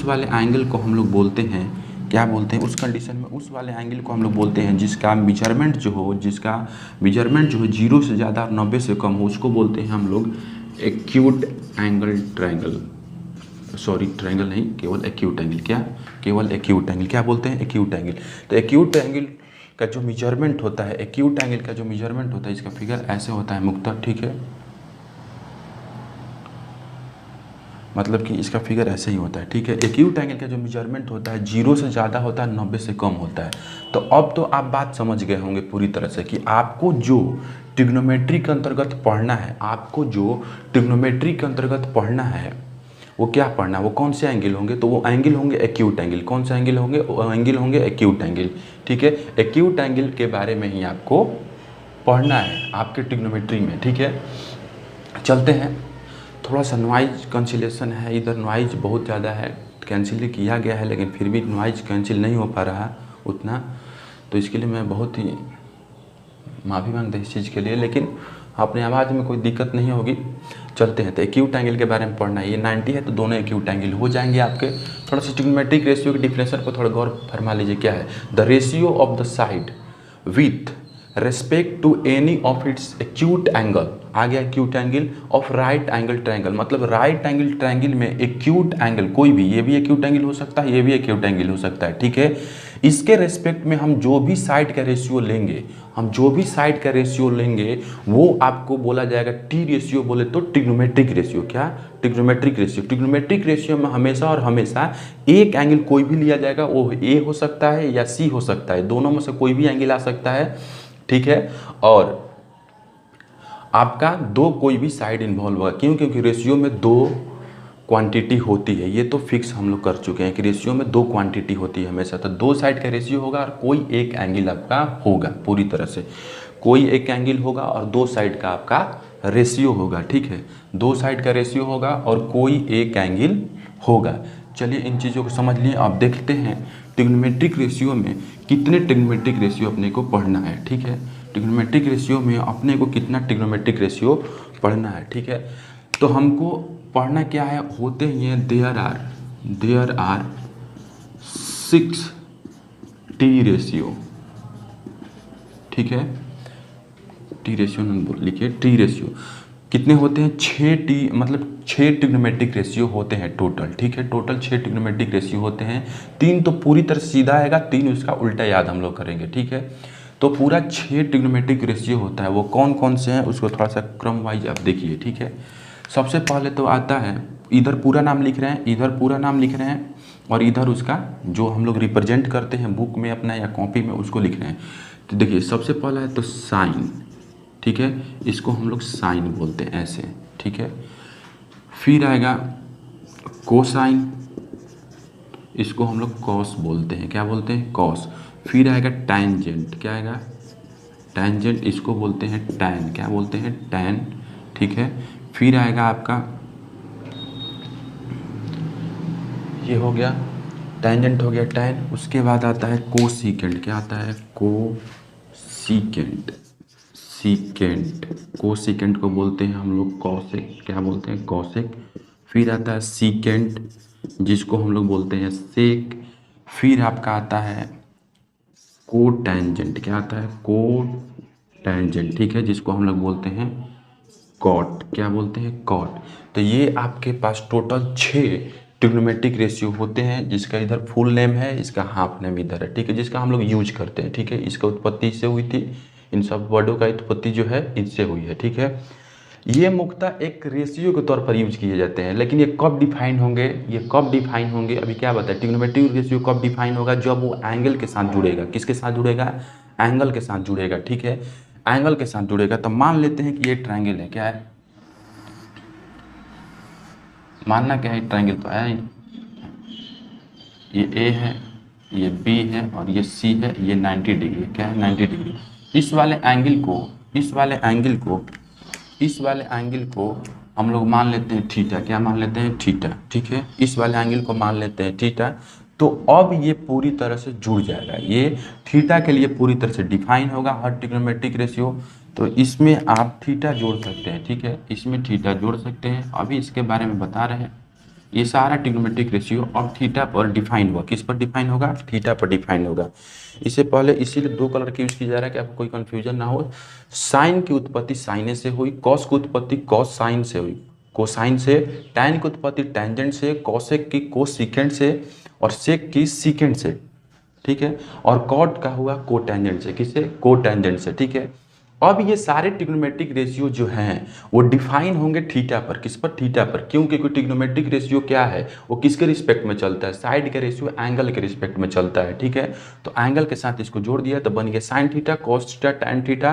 वाले एंगल को हम लोग बोलते हैं, क्या बोलते हैं? उस कंडीशन में उस वाले एंगल को हम लोग बोलते हैं जिसका मेजरमेंट जो हो 0 से ज़्यादा और 90 से कम हो, उसको बोलते हैं हम लोग acute angle triangle. Sorry, triangle नहीं, केवल एक्यूट एंगल। क्या? केवल एक्यूट एंगल। क्या बोलते हैं? Acute angle. तो एक्यूट एंगल का जो मेजरमेंट होता है, एक्यूट एंगल का जो मेजरमेंट होता है, इसका फिगर ऐसे होता है मुक्तः, ठीक है, मतलब कि इसका फिगर ऐसे ही होता है, ठीक है। एक्यूट एंगल का जो मेजरमेंट होता है 0 से ज़्यादा होता है, 90 से कम होता है। तो अब तो आप बात समझ गए होंगे पूरी तरह से कि आपको जो ट्रिग्नोमेट्री के अंतर्गत पढ़ना है, वो क्या पढ़ना है, वो कौन से एंगल होंगे? तो वो एंगल होंगे एक्यूट एंगल। कौन से एंगल होंगे? वो एंगल होंगे एक्यूट एंगल, ठीक है। एक्यूट एंगल के बारे में ही आपको पढ़ना है आपके ट्रिग्नोमेट्री में, ठीक है। चलते हैं। थोड़ा सा नॉइज कैंसिलेशन है, इधर नॉइज बहुत ज़्यादा है, कैंसिल किया गया है लेकिन फिर भी नॉइज कैंसिल नहीं हो पा रहा उतना, तो इसके लिए मैं बहुत ही माफ़ी मांगता इस चीज़ के लिए, लेकिन अपने आवाज़ में कोई दिक्कत नहीं होगी। चलते हैं। तो एक्यूट एंगल के बारे में पढ़ना है, ये 90 है तो दोनों एक्यूट एंगल हो जाएंगे आपके। थोड़ा सा ट्रिग्नोमेट्रिक रेशियो के डिफिनेशन पर थोड़ा गौर फरमा लीजिए। क्या है? The ratio of the side with respect to any of its acute angle, आ गया acute angle of right angle triangle, मतलब राइट एंगल ट्रायंगल में एक्यूट एंगल कोई भी, ये भी एक्यूट एंगल हो सकता है, ये भी एक्यूट एंगल हो सकता है, ठीक है। इसके रेस्पेक्ट में हम जो भी साइड का रेशियो लेंगे, वो आपको बोला जाएगा टी रेशियो, बोले तो ट्रिग्नोमेट्रिक रेशियो। क्या? Trigonometric ratio. ट्रिग्नोमेट्रिक रेशियो में हमेशा और हमेशा एक एंगल कोई भी लिया जाएगा, वो ए हो सकता है या सी हो सकता है, दोनों में से कोई भी एंगल आ सकता है, ठीक है। और आपका दो कोई भी साइड इन्वॉल्व होगा, क्यों? क्योंकि रेशियो में दो क्वांटिटी होती है, ये तो फिक्स हम लोग कर चुके हैं कि रेशियो में दो क्वांटिटी होती है हमेशा। तो दो साइड का रेशियो होगा और कोई एक एंगल आपका होगा, पूरी तरह से कोई एक एंगल होगा और दो साइड का आपका रेशियो होगा, ठीक है। दो साइड का रेशियो होगा और कोई एक एंगल होगा। चलिए इन चीज़ों को समझ लिए। अब देखते हैं ट्रिग्नोमेट्रिक रेशियो में कितने ट्रिग्नोमेट्रिक रेशियो अपने को पढ़ना है, ठीक है। ट्रिग्नोमेट्रिक रेशियो में अपने को कितना ट्रिग्नोमेट्रिक रेशियो पढ़ना है, ठीक है। तो हमको पढ़ना क्या है, होते हैं देयर आर 6 टी रेशियो, ठीक है। टी रेशियो लिखिए, टी रेशियो कितने होते हैं? 6 टी, मतलब 6 ट्रिग्नोमेट्रिक रेशियो होते हैं टोटल, ठीक है। टोटल 6 ट्रिग्नोमेट्रिक रेशियो होते हैं। 3 तो पूरी तरह सीधा आएगा, 3 उसका उल्टा याद हम लोग करेंगे, ठीक है। तो पूरा 6 ट्रिग्नोमेट्रिक रेशियो होता है। वो कौन कौन से हैं उसको थोड़ा सा क्रम वाइज आप देखिए, ठीक है। सबसे पहले तो आता है, इधर पूरा नाम लिख रहे हैं, इधर पूरा नाम लिख रहे हैं, और इधर उसका जो हम लोग रिप्रेजेंट करते हैं बुक में अपना या कॉपी में उसको लिख रहे हैं। तो देखिए सबसे पहला है तो साइन, ठीक है, इसको हम लोग साइन बोलते हैं ऐसे, ठीक है। फिर आएगा कोसाइन, इसको हम लोग कॉस बोलते हैं, क्या बोलते हैं? कॉस। फिर आएगा टैंजेंट, क्या आएगा? टैंजेंट, इसको बोलते हैं टैन, क्या बोलते हैं? टैन, ठीक है। फिर आएगा आपका, ये हो गया टैंजेंट, हो गया टैन। उसके बाद आता है कोसिकेंट, क्या आता है? कोसिकेंट, कोसिकेंट को बोलते हैं हम लोग कॉसेक, क्या बोलते हैं? कॉसेक। फिर आता है सीकेंट, जिसको हम लोग बोलते हैं सेक। फिर आपका आता है कोटैंजेंट, क्या आता है? कोटैंजेंट, ठीक है, जिसको हम लोग बोलते हैं कॉट, क्या बोलते हैं? कॉट। तो ये आपके पास टोटल 6 ट्रिग्नोमेट्रिक रेशियो होते हैं, जिसका इधर फुल नेम है, इसका हाफ नेम इधर है, ठीक है, जिसका हम लोग यूज करते हैं, ठीक है। इसका उत्पत्ति इससे हुई थी, इन सब वर्डों का उत्पत्ति जो है इससे हुई है, ठीक है। ये मुख्यतः एक रेशियो के तौर पर यूज किए जाते हैं, लेकिन ये कब डिफाइन होंगे, अभी क्या बताए, ट्रिग्नोमेट्रिक रेशियो कब डिफाइन होगा, जब वो एंगल के साथ जुड़ेगा। किसके साथ जुड़ेगा? एंगल के साथ जुड़ेगा, ठीक है, एंगल के साथ जुड़ेगा। तो मान लेते हैं कि ये ट्रायंगल है, क्या है, मानना क्या है, ट्रायंगल तो है, ये ए है, ये बी है और ये सी है, ये 90 डिग्री, क्या है, 90 डिग्री। इस वाले एंगल को हम लोग मान लेते हैं थीटा, क्या मान लेते हैं, थीटा, ठीक है, इस वाले एंगल को मान लेते हैं थीटा। तो अब ये पूरी तरह से जुड़ जाएगा, ये थीटा के लिए पूरी तरह से डिफाइन होगा हर ट्रिग्नोमेट्रिक रेशियो। तो इसमें आप थीटा जोड़ सकते हैं, ठीक है, इसमें थीटा जोड़ सकते हैं। अभी इसके बारे में बता रहे हैं, ये सारा ट्रिग्नोमेट्रिक रेशियो और थीटा पर डिफाइन होगा। किस पर डिफाइन होगा? थीटा पर डिफाइन होगा। इससे पहले इसीलिए दो कलर के यूज किया जा रहा है कि आपको कोई कंफ्यूजन ना हो। साइन की उत्पत्ति साइने से हुई, कॉस की उत्पत्ति कॉस साइन से हुई, कोसाइन से, टैन की उत्पत्ति टैंजेंट से, कॉसेक की कोसिकेंट से और सेक की सीकेंट से, ठीक है, और कॉट का हुआ कोटेंजेंट से। किससे? कोटेंजेंट से, ठीक है। अब ये सारे ट्रिग्नोमेट्रिक रेशियो जो हैं वो डिफाइन होंगे थीटा पर। किस पर? थीटा पर। क्यों? क्योंकि ट्रिग्नोमेट्रिक रेशियो क्या है, वो किसके रिस्पेक्ट में चलता है? साइड के रेशियो एंगल के रिस्पेक्ट में चलता है, ठीक है। तो एंगल के साथ इसको जोड़ दिया तो बन गया sine theta, cos theta, tan theta,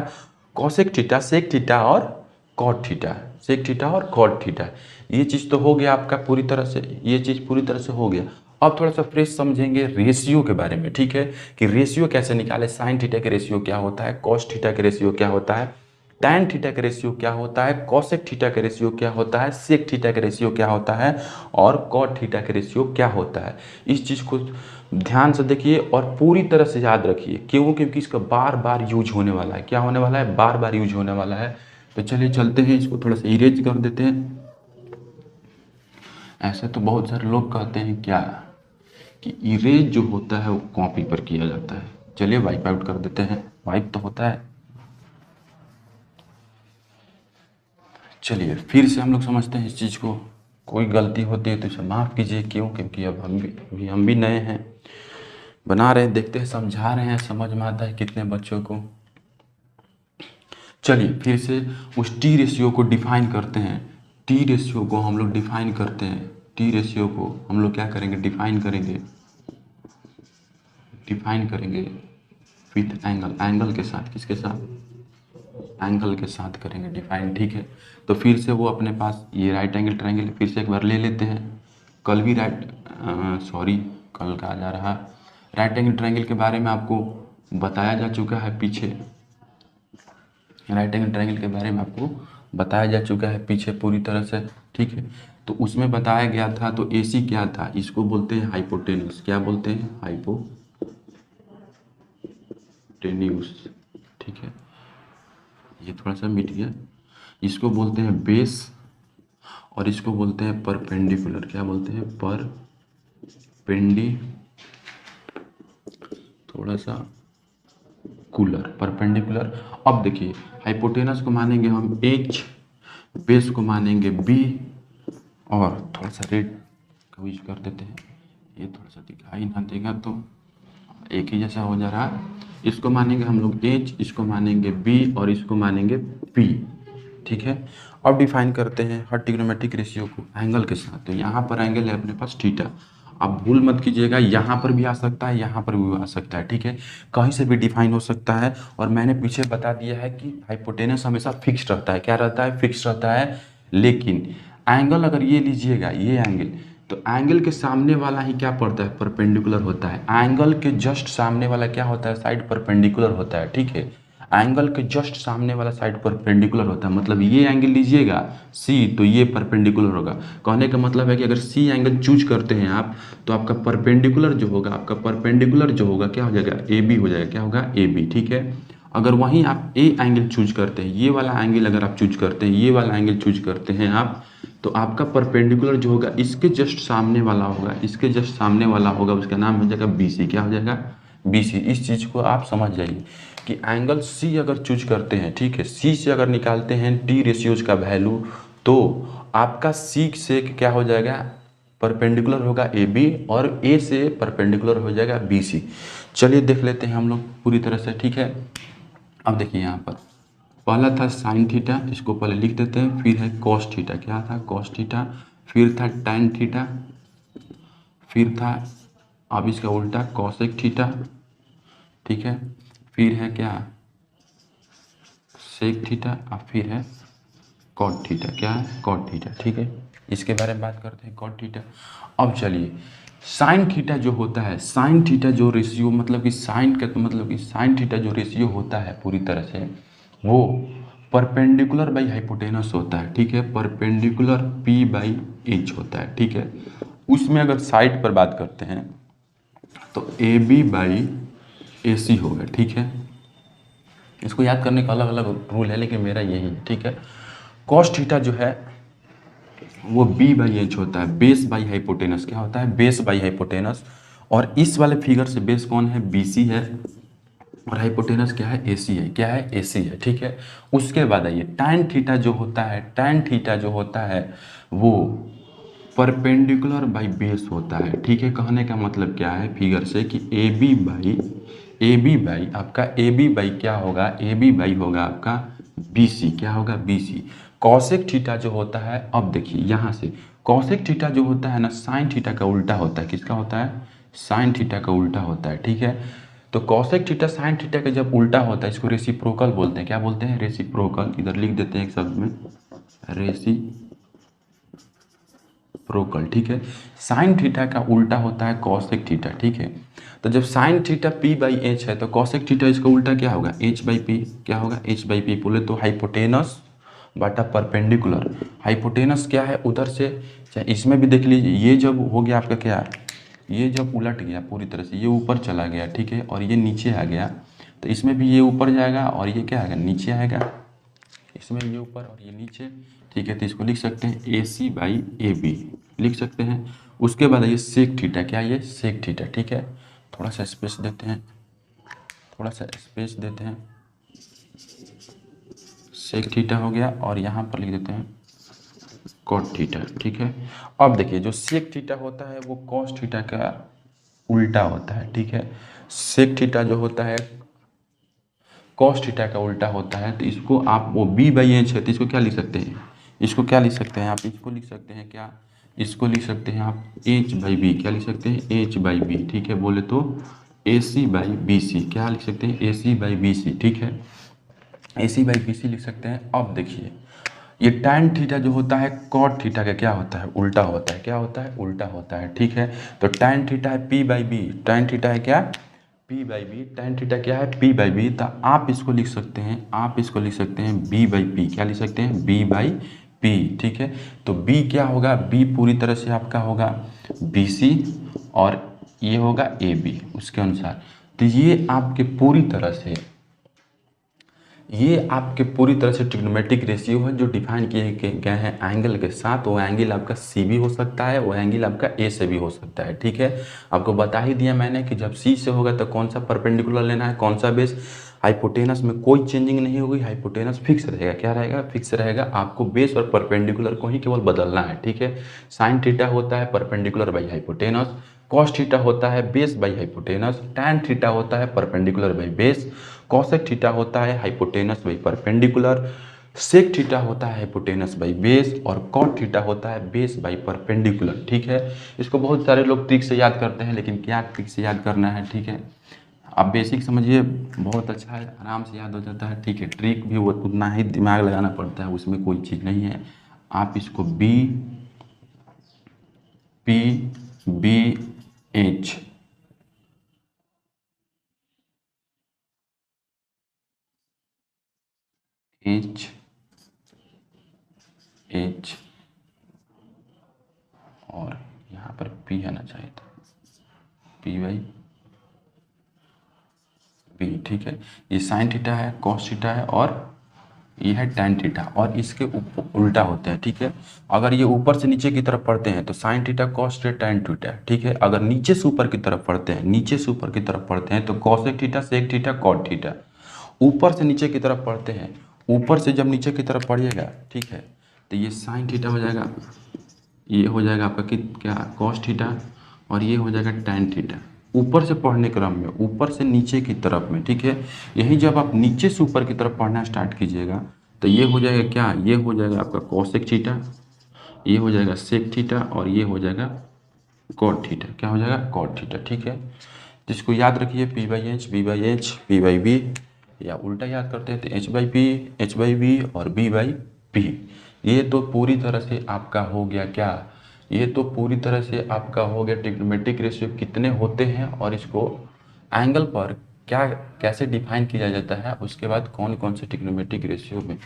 cosec theta, sec theta और कॉट थीटा, सेक थीटा और कॉट थीटा। ये चीज़ तो हो गया आपका पूरी तरह से, ये चीज़ पूरी तरह से हो गया। अब थोड़ा सा फ्रेश समझेंगे रेशियो के बारे में, ठीक है, कि रेशियो कैसे निकाले, साइन थीटा के रेशियो क्या होता है, कॉस थीटा के रेशियो क्या होता है, टैन थीटा का रेशियो क्या होता है, कॉसेक थीटा का रेशियो क्या होता है, सेक थीटा का रेशियो क्या होता है और कॉट थीटा का रेशियो क्या होता है। इस चीज़ को ध्यान से देखिए और पूरी तरह से याद रखिए। क्यों? क्योंकि इसका बार बार यूज होने वाला है। क्या होने वाला है? बार बार यूज होने वाला है। तो चलिए चलते हैं, इसको थोड़ा सा इरेज कर देते हैं। ऐसे तो बहुत सारे लोग कहते हैं क्या कि इरेज जो होता है वो कॉपी पर किया जाता है। चलिए वाइप आउट कर देते हैं, वाइप तो होता है। चलिए फिर से हम लोग समझते हैं इस चीज़ को। कोई गलती होती है तो इसे माफ़ कीजिए। क्यों? क्योंकि अब हम भी नए हैं, बना रहे हैं, देखते हैं, समझा रहे हैं, समझ में आता है कितने बच्चों को। चलिए फिर से उस टी रेशियो को डिफाइन करते हैं। टी रेशियो को हम लोग डिफाइन करते हैं। टी रेशियो को हम लोग क्या करेंगे? डिफाइन करेंगे विथ एंगल, एंगल के साथ। किसके साथ? एंगल के साथ करेंगे डिफाइन, ठीक है। तो फिर से वो अपने पास ये राइट एंगल ट्रायंगल फिर से एक बार ले लेते हैं। कल भी कल का आ जा रहा, राइट एंगल ट्रायंगल के बारे में आपको बताया जा चुका है पीछे। राइट एंगल ट्रायंगल के बारे में आपको बताया जा चुका है पीछे पूरी तरह से, ठीक है। तो उसमें बताया गया था, तो AC क्या था? इसको बोलते हैं हाइपोटेन्यूस। क्या बोलते हैं? हाइपोटेन्यूस, ठीक है। ये थोड़ा सा मिट गया। इसको बोलते हैं बेस और इसको बोलते हैं परपेंडिकुलर। क्या बोलते हैं? थोड़ा सा परपेंडिकुलर। अब देखिए हाइपोटेनस को मानेंगे हम H, बेस को मानेंगे B और थोड़ा सा रेड का यूज कर देते हैं, ये थोड़ा सा दिखाई ना देगा तो एक ही जैसा हो जा रहा है। इसको मानेंगे हम लोग H, इसको मानेंगे B और इसको मानेंगे P, ठीक है। अब डिफाइन करते हैं हर ट्रिग्नोमेट्रिक रेशियो को एंगल के साथ। तो यहाँ पर एंगल है अपने पास थीटा। अब भूल मत कीजिएगा, यहाँ पर भी आ सकता है, यहाँ पर भी आ सकता है, ठीक है, कहीं से भी डिफाइन हो सकता है। और मैंने पीछे बता दिया है कि हाइपोटेनस हमेशा फिक्स रहता है। क्या रहता है? फिक्स रहता है। लेकिन एंगल अगर ये लीजिएगा, ये एंगल, तो एंगल के सामने वाला ही क्या पड़ता है? परपेंडिकुलर होता है। एंगल के जस्ट सामने वाला क्या होता है? साइड परपेंडिकुलर होता है, ठीक है। एंगल के जस्ट सामने वाला साइड परपेंडिकुलर होता है। मतलब ये एंगल लीजिएगा C, तो ये परपेंडिकुलर होगा। कहने का मतलब है कि अगर C एंगल चूज करते हैं आप, तो आपका परपेंडिकुलर जो होगा क्या हो जाएगा? AB हो जाएगा। क्या होगा? AB, ठीक है। अगर वहीं आप A एंगल चूज करते हैं, ये वाला एंगल अगर आप चूज करते हैं, ये वाला एंगल चूज करते हैं आप, तो आपका परपेंडिकुलर जो होगा इसके जस्ट सामने वाला होगा, उसका नाम हो जाएगा BC। क्या हो जाएगा? BC। इस चीज़ को आप समझ जाइए कि एंगल C अगर चूज करते हैं, ठीक है, C से अगर निकालते हैं टी रेशियोज का वैल्यू, तो आपका C से क्या हो जाएगा? परपेंडिकुलर होगा AB और A से परपेंडिकुलर हो जाएगा BC। चलिए देख लेते हैं हम लोग पूरी तरह से, ठीक है। अब देखिए यहाँ पर पहला था साइन थीटा, इसको पहले लिख देते हैं, फिर है कॉस थीटा, क्या था कॉस थीटा, फिर था टैन थीटा, फिर था अब इसका उल्टा कॉसेक थीटा, ठीक है, फिर है क्या सेक थीटा, और फिर है कॉट थीटा, क्या है कॉट थीटा, ठीक है। इसके बारे में बात करते हैं कॉट थीटा। अब चलिए साइन थीटा जो होता है, साइन थीटा जो रेशियो मतलब कि साइन का तो मतलब कि साइन थीटा जो रेशियो होता है पूरी तरह से वो परपेंडिकुलर बाई हाइपोटेनस होता है, ठीक है, परपेंडिकुलर पी बाई एच होता है, ठीक है। उसमें अगर साइड पर बात करते हैं तो ए बी बाई ए सी होगा, ठीक है। इसको याद करने का अलग अलग रूल है लेकिन मेरा यही है, ठीक है। कॉस थीटा जो है वो बी बाई एच होता है, बेस बाई हाइपोटेनस, क्या होता है बेस बाई हाइपोटेनस। और इस वाले फिगर से बेस कौन है बी सी है, और हाइपोटेनस क्या है ए सी है, क्या है ए सी है, ठीक है। उसके बाद आइए टैन थीटा जो होता है, टैन थीटा जो होता है वो परपेंडिकुलर बाई बेस होता है, ठीक है। कहने का मतलब क्या है फिगर से कि ए बी बाई आपका ए बी बाई क्या होगा, ए बी बाई होगा आपका बी सी, क्या होगा बी सी। कॉसेक थीटा जो होता है, अब देखिए यहाँ से कॉसेक थीटा जो होता है ना साइन थीटा का उल्टा होता है, किसका होता है साइन थीटा का उल्टा होता है, ठीक है। तो कॉसेक थीटा साइन थीटा का जब उल्टा होता है इसको रेसिप्रोकल बोलते हैं, क्या बोलते हैं रेसिप्रोकल, इधर लिख देते हैं एक शब्द में रेसिप्रोकल, ठीक है। साइन थीटा का उल्टा होता है कॉसेक थीटा, ठीक है। तो जब sine theta P by H है तो कॉसेक थीटा इसका उल्टा क्या होगा एच बाई पी, क्या होगा एच बाई पी। बोले तो हाइपोटेनस बटा परपेंडिकुलर, हाइपोटेनस क्या है उधर से, चाहे इसमें भी देख लीजिए ये जब हो गया आपका क्या ये जब उलट गया पूरी तरह से ये ऊपर चला गया, ठीक है, और ये नीचे आ गया तो इसमें भी ये ऊपर जाएगा और ये क्या आएगा नीचे आएगा, इसमें ये ऊपर और ये नीचे, ठीक है। तो इसको लिख सकते हैं ए सी बाई ए बी लिख सकते हैं। उसके बाद ये सेक थीटा, क्या ये सेक थीटा, ठीक है। थोड़ा सा स्पेस देते हैं, थोड़ा सा स्पेस देते हैं, सेक थीटा हो गया और यहाँ पर लिख देते हैं कॉट थीटा, ठीक है। अब देखिए जो सेक थीटा होता है वो कॉस थीटा का उल्टा होता है, ठीक है। सेक थीटा जो होता है कॉस थीटा का उल्टा होता है, तो इसको आप वो बी बाई एच है तो इसको क्या लिख सकते हैं, इसको क्या लिख सकते हैं आप, इसको लिख सकते हैं क्या, इसको लिख सकते हैं आप एच बाई बी, क्या लिख सकते हैं एच बाई बी, ठीक है। बोले तो ए सी बाई बी सी, क्या लिख सकते हैं ए सी बाई बी सी, ठीक है, ए सी बाई बी सी लिख सकते हैं। अब देखिए ये टैन थीटा जो होता है कॉट थीटा का क्या होता है उल्टा होता है, क्या होता है उल्टा होता है, ठीक है। तो टैन थीटा है P by B, tan theta है क्या P by B, tan theta क्या है पी बाई बी। तो आप इसको लिख सकते हैं, आप इसको लिख सकते हैं बी बाई पी, क्या लिख सकते हैं बी बाई पी, ठीक है। तो बी क्या होगा बी पूरी तरह से आपका होगा बी सी और ये होगा ए बी उसके अनुसार। तो ये आपके पूरी तरह से ये आपके पूरी तरह से ट्रिग्नोमेट्रिक रेशियो है जो डिफाइन किए गए हैं एंगल के साथ। वो एंगल आपका सी भी हो सकता है, वो एंगल आपका ए से भी हो सकता है, ठीक है। आपको बता ही दिया मैंने कि जब सी से होगा तो कौन सा परपेंडिकुलर लेना है, कौन सा बेस। हाइपोटेनस में कोई चेंजिंग नहीं होगी, हाइपोटेनस फिक्स रहेगा, क्या रहेगा फिक्स रहेगा। आपको बेस और परपेंडिकुलर को ही केवल बदलना है, ठीक है। साइन थीटा होता है perpendicular by hypotenuse, cos theta होता है base by hypotenuse, tan theta होता है perpendicular by base, cosec theta होता है hypotenuse by perpendicular, sec theta होता है हाइपोटेनस बाई बेस और कॉट थीटा होता है बेस बाई परपेंडिकुलर, ठीक है। इसको बहुत सारे लोग ट्रिक से याद करते हैं लेकिन क्या ट्रिक से याद करना है, ठीक है। आप बेसिक समझिए बहुत अच्छा है, आराम से याद हो जाता है, ठीक है। ट्रिक भी वो उतना ही दिमाग लगाना पड़ता है, उसमें कोई चीज़ नहीं है। आप इसको B P B H H H और यहाँ पर पी आना चाहिए था पी बाई बी, ठीक है। ये साइन थीटा है कॉस थीटा है और ये है टैन थीटा और इसके उल्टा होते हैं, ठीक है। अगर ये ऊपर से नीचे की तरफ पढ़ते हैं तो sign theta cos theta tan theta, ठीक है। अगर नीचे से ऊपर की तरफ पढ़ते हैं, नीचे से ऊपर की तरफ पढ़ते हैं तो cosec theta sec theta cot theta. ऊपर से नीचे की तरफ पढ़ते हैं, ऊपर से जब नीचे की तरफ पढ़िएगा, ठीक है, तो ये साइन थीटा हो जाएगा, ये हो जाएगा आपका कि क्या कॉस थीटा और ये हो जाएगा टैन थीटा, ऊपर से पढ़ने क्रम में, ऊपर से नीचे की तरफ में, ठीक है। यही जब आप नीचे से ऊपर की तरफ पढ़ना स्टार्ट कीजिएगा तो ये हो जाएगा क्या, ये हो जाएगा आपका कोसेक थीटा, ये हो जाएगा सेक थीटा और ये हो जाएगा कॉट थीटा। क्या हो जाएगा, कॉट थीटा, ठीक है। जिसको याद रखिए P by H, B by H, P by B, या उल्टा याद करते हैं तो H by P, H by B और बी बाई पी। ये तो पूरी तरह से आपका हो गया क्या, ये तो पूरी तरह से आपका हो गया ट्रिग्नोमेट्रिक रेशियो कितने होते हैं और इसको एंगल पर क्या कैसे डिफाइन किया जाता है, उसके बाद कौन कौन से ट्रिग्नोमेट्रिक रेशियो में